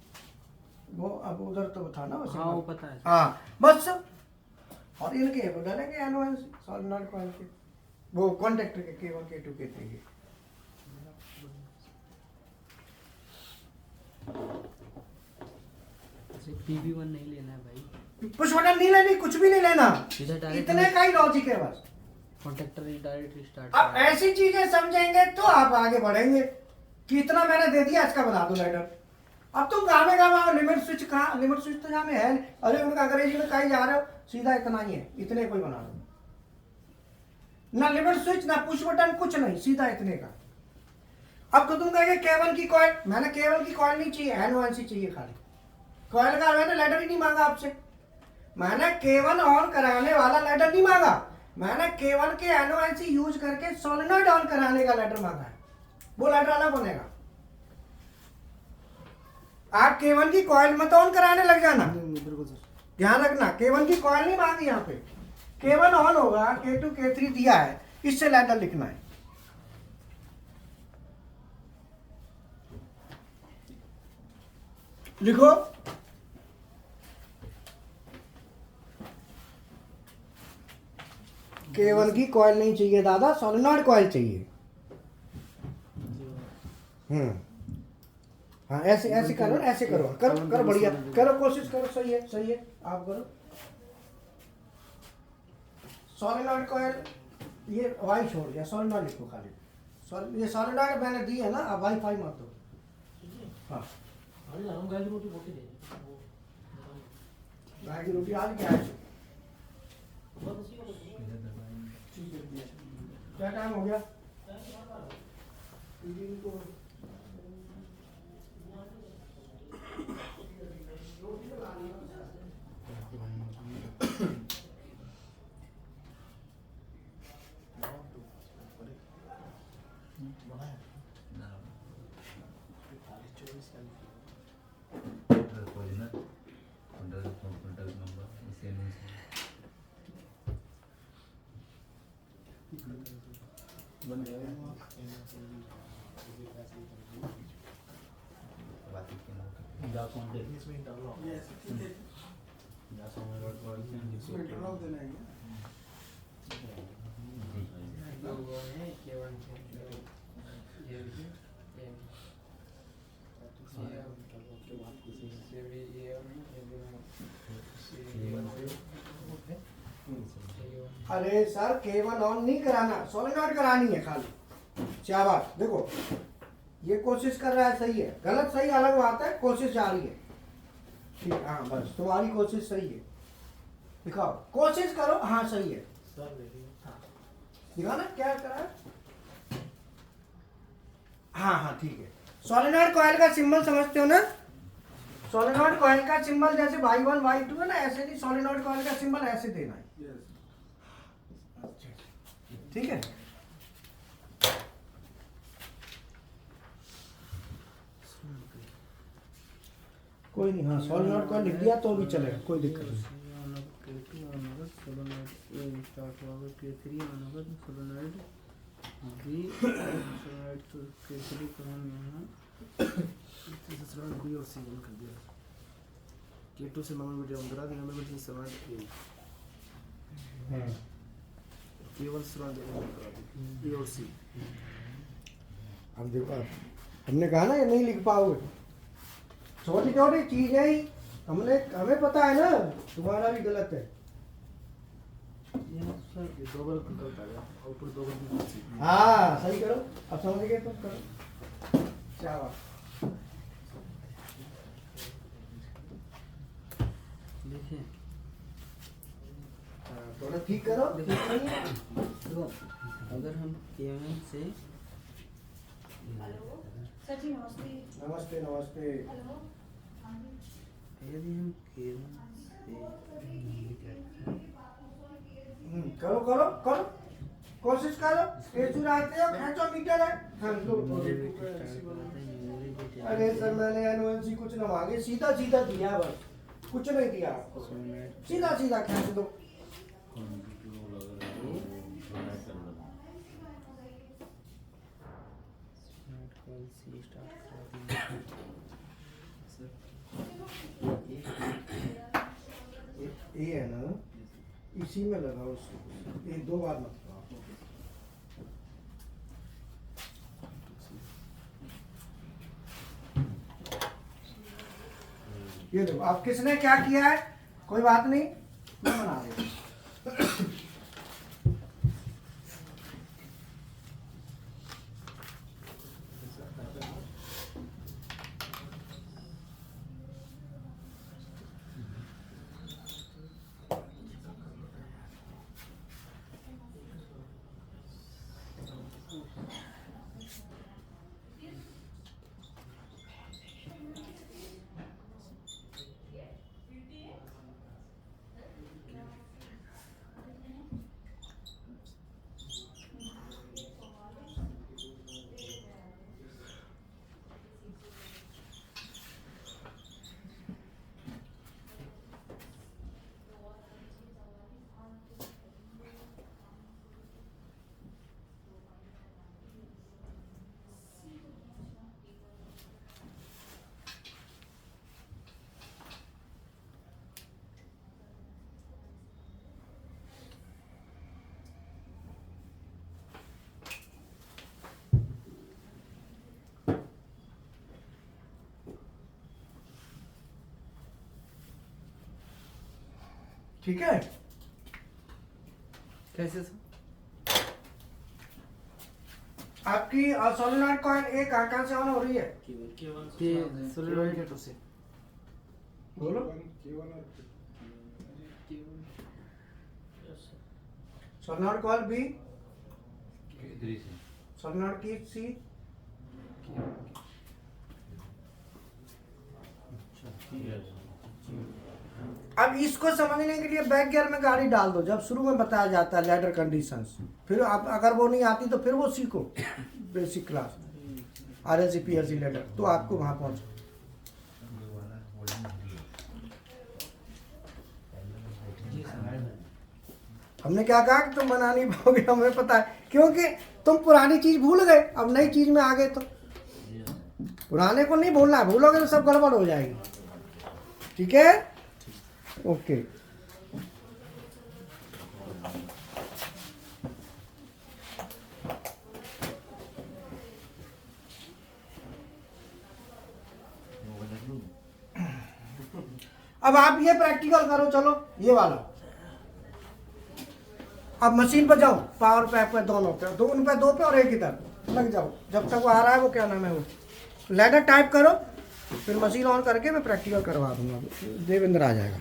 वो अब उधर तो था ना वो हाँ symbol? वो पता है। हाँ बस। और इनके वो डालेंगे एनो सोलेनॉइड कॉइल के, वो कॉन्टेक्टर के K1 K2 K3 के। PB1 नहीं लेना है भाई। पुश बटन नहीं लेनी, कुछ भी नहीं लेना, सीधा डायरेक्ट इतने का ही लॉजिक है बस। Contactor direct start. अब ऐसी चीजें समझेंगे तो आप आगे बढ़ेंगे कि इतना मैंने दे दिया, इसका बना दो लैडर। अब तुम गाँव में आओ, लिमिट स्विच कहाँ, लिमिट स्विच तो यहाँ में है नहीं। अरे उनका अंग्रेजी में कहीं जा रहे हो, सीधा इतना ही है, इतने को ही बना दो। ना लिमिट स्विच ना पुश बटन, कुछ नहीं, सीधा इतने का। अब तो तुम कहेंगे K1 की कॉइल, मैंने K1 की कॉइल नहीं चाहिए, NONC चाहिए खाली। कॉइल का मैंने लैडर ही नहीं मांगा आपसे, मैंने K1 ऑन कराने वाला लैडर नहीं मांगा, मैंने K1 के NONC यूज करके सोलेनॉइड ऑन कराने का लैडर मांगा है। वो लैडर अलग बनेगा। आप K1 की कॉइल मत ऑन कराने लग जाना, बिल्कुल सर। ध्यान रखना। K1 की कॉइल नहीं मांगी यहाँ पे, K1 ऑन होगा, K2 K3 दिया है, इससे लैडर लिखना है। लिखो K1 की कॉइल नहीं चाहिए दादा, सोलेनॉइड कॉइल चाहिए। हाँ ऐसे ऐसे करो, ऐसे करो, करो करो, बढ़िया करो, कोशिश करो, सही है सही है, आप करो। सोलेनॉइड कॉइल, ये वाई छोड़ दिया, सोलेनॉइड लिखो खाली। ये सोलेनॉइड मैंने दी है ना, अब वाईफाई मत दो। हाँ गाय की रोटी आज क्या है? क्या टाइम हो गया? अरे सर K1 ऑन नहीं कराना, सोलेनॉइड करानी है खाली। शाबाश, देखो ये कोशिश कर रहा है, सही है, गलत सही अलग बात है, कोशिश जारी है। ठीक, हाँ बस तुम्हारी कोशिश सही है, दिखाओ, कोशिश करो, हाँ सही है, दिखाओ ना क्या कर रहा है। हाँ हाँ ठीक है। सोलेनॉइड कॉइल का सिंबल समझते हो ना? सोलेनॉइड कॉइल का सिंबल जैसे Y1 Y2 है ना, ऐसे नहीं, सोलेनॉइड कॉइल का सिंबल ऐसे देना है। ठीक है, कोई नहीं, हाँ सोलेनॉइड कॉइल लिख दिया तो भी चलेगा, कोई दिक्कत नहीं। बी और सी बंद कर दिया। K2 से नंबर वीडियो ऑन करा दिया, नंबर से सोलेनॉइड K1 सोलेनॉइड ऑन करा दिया, बी और सी। अब देखो, हमने कहा ना ये नहीं लिख पाओगे, छोटी छोटी चीजें ही हमें पता है ना, तुम्हारा भी गलत है। ये दो बार गलत आ गया, आउटपुट दो बार सी। हाँ सही करो, अब समझ गए तुम, करो शाबाश। देखिए थोड़ा ठीक करो, देखो अगर हम K1 से सर जी नमस्ते। नमस्ते नमस्ते। यदि हम K1 से करो करो करो, कोशिश करो, ये चुराते हो, खेचो मीटर है। हाँ, लो। अरे सर मैंने एनुअल कुछ ना मांगे, सीधा सीधा दिया बस, कुछ नहीं दिया आपको, सीधा सीधा खेच दो। ये है ना, इसी में लगाओ उसको, ये 2 बार मत लगाओ। ये देखो, अब किसने क्या किया है, कोई बात नहीं, मैं बना देता। ठीक है, कैसे सर? आपकी सोलेनॉइड कॉइल एक कहाँ से ऑन हो रही है? ये सोलेनॉइड इंडिकेटर से बोलो। सोलेनॉइड कॉइल बी, सोलेनॉइड की सी, अब इसको समझने के लिए बैक गियर में गाड़ी डाल दो, जब शुरू में बताया जाता है लैडर कंडीशंस, फिर आप अगर वो नहीं आती तो फिर वो सीखो basic class RLC PLC ladder, तो आपको वहां पहुंचो। हमने क्या कहा कि तुम बना नहीं पाओगे, हमें पता है, क्योंकि तुम पुरानी चीज भूल गए, अब नई चीज में आ गए, तो पुराने को नहीं भूलना है, भूलोगे तो सब गड़बड़ हो जाएगी। ठीक है, ओके। अब आप ये प्रैक्टिकल करो, चलो ये वाला। अब मशीन पर जाओ, पावर पैक पे दोनों पे, दो उन पे, 2 पे और 1 इधर लग जाओ, जब तक वो आ रहा है, वो क्या नाम है, वो लैडर टाइप करो, फिर मशीन ऑन करके मैं प्रैक्टिकल करवा दूंगा, देवेंद्र आ जाएगा।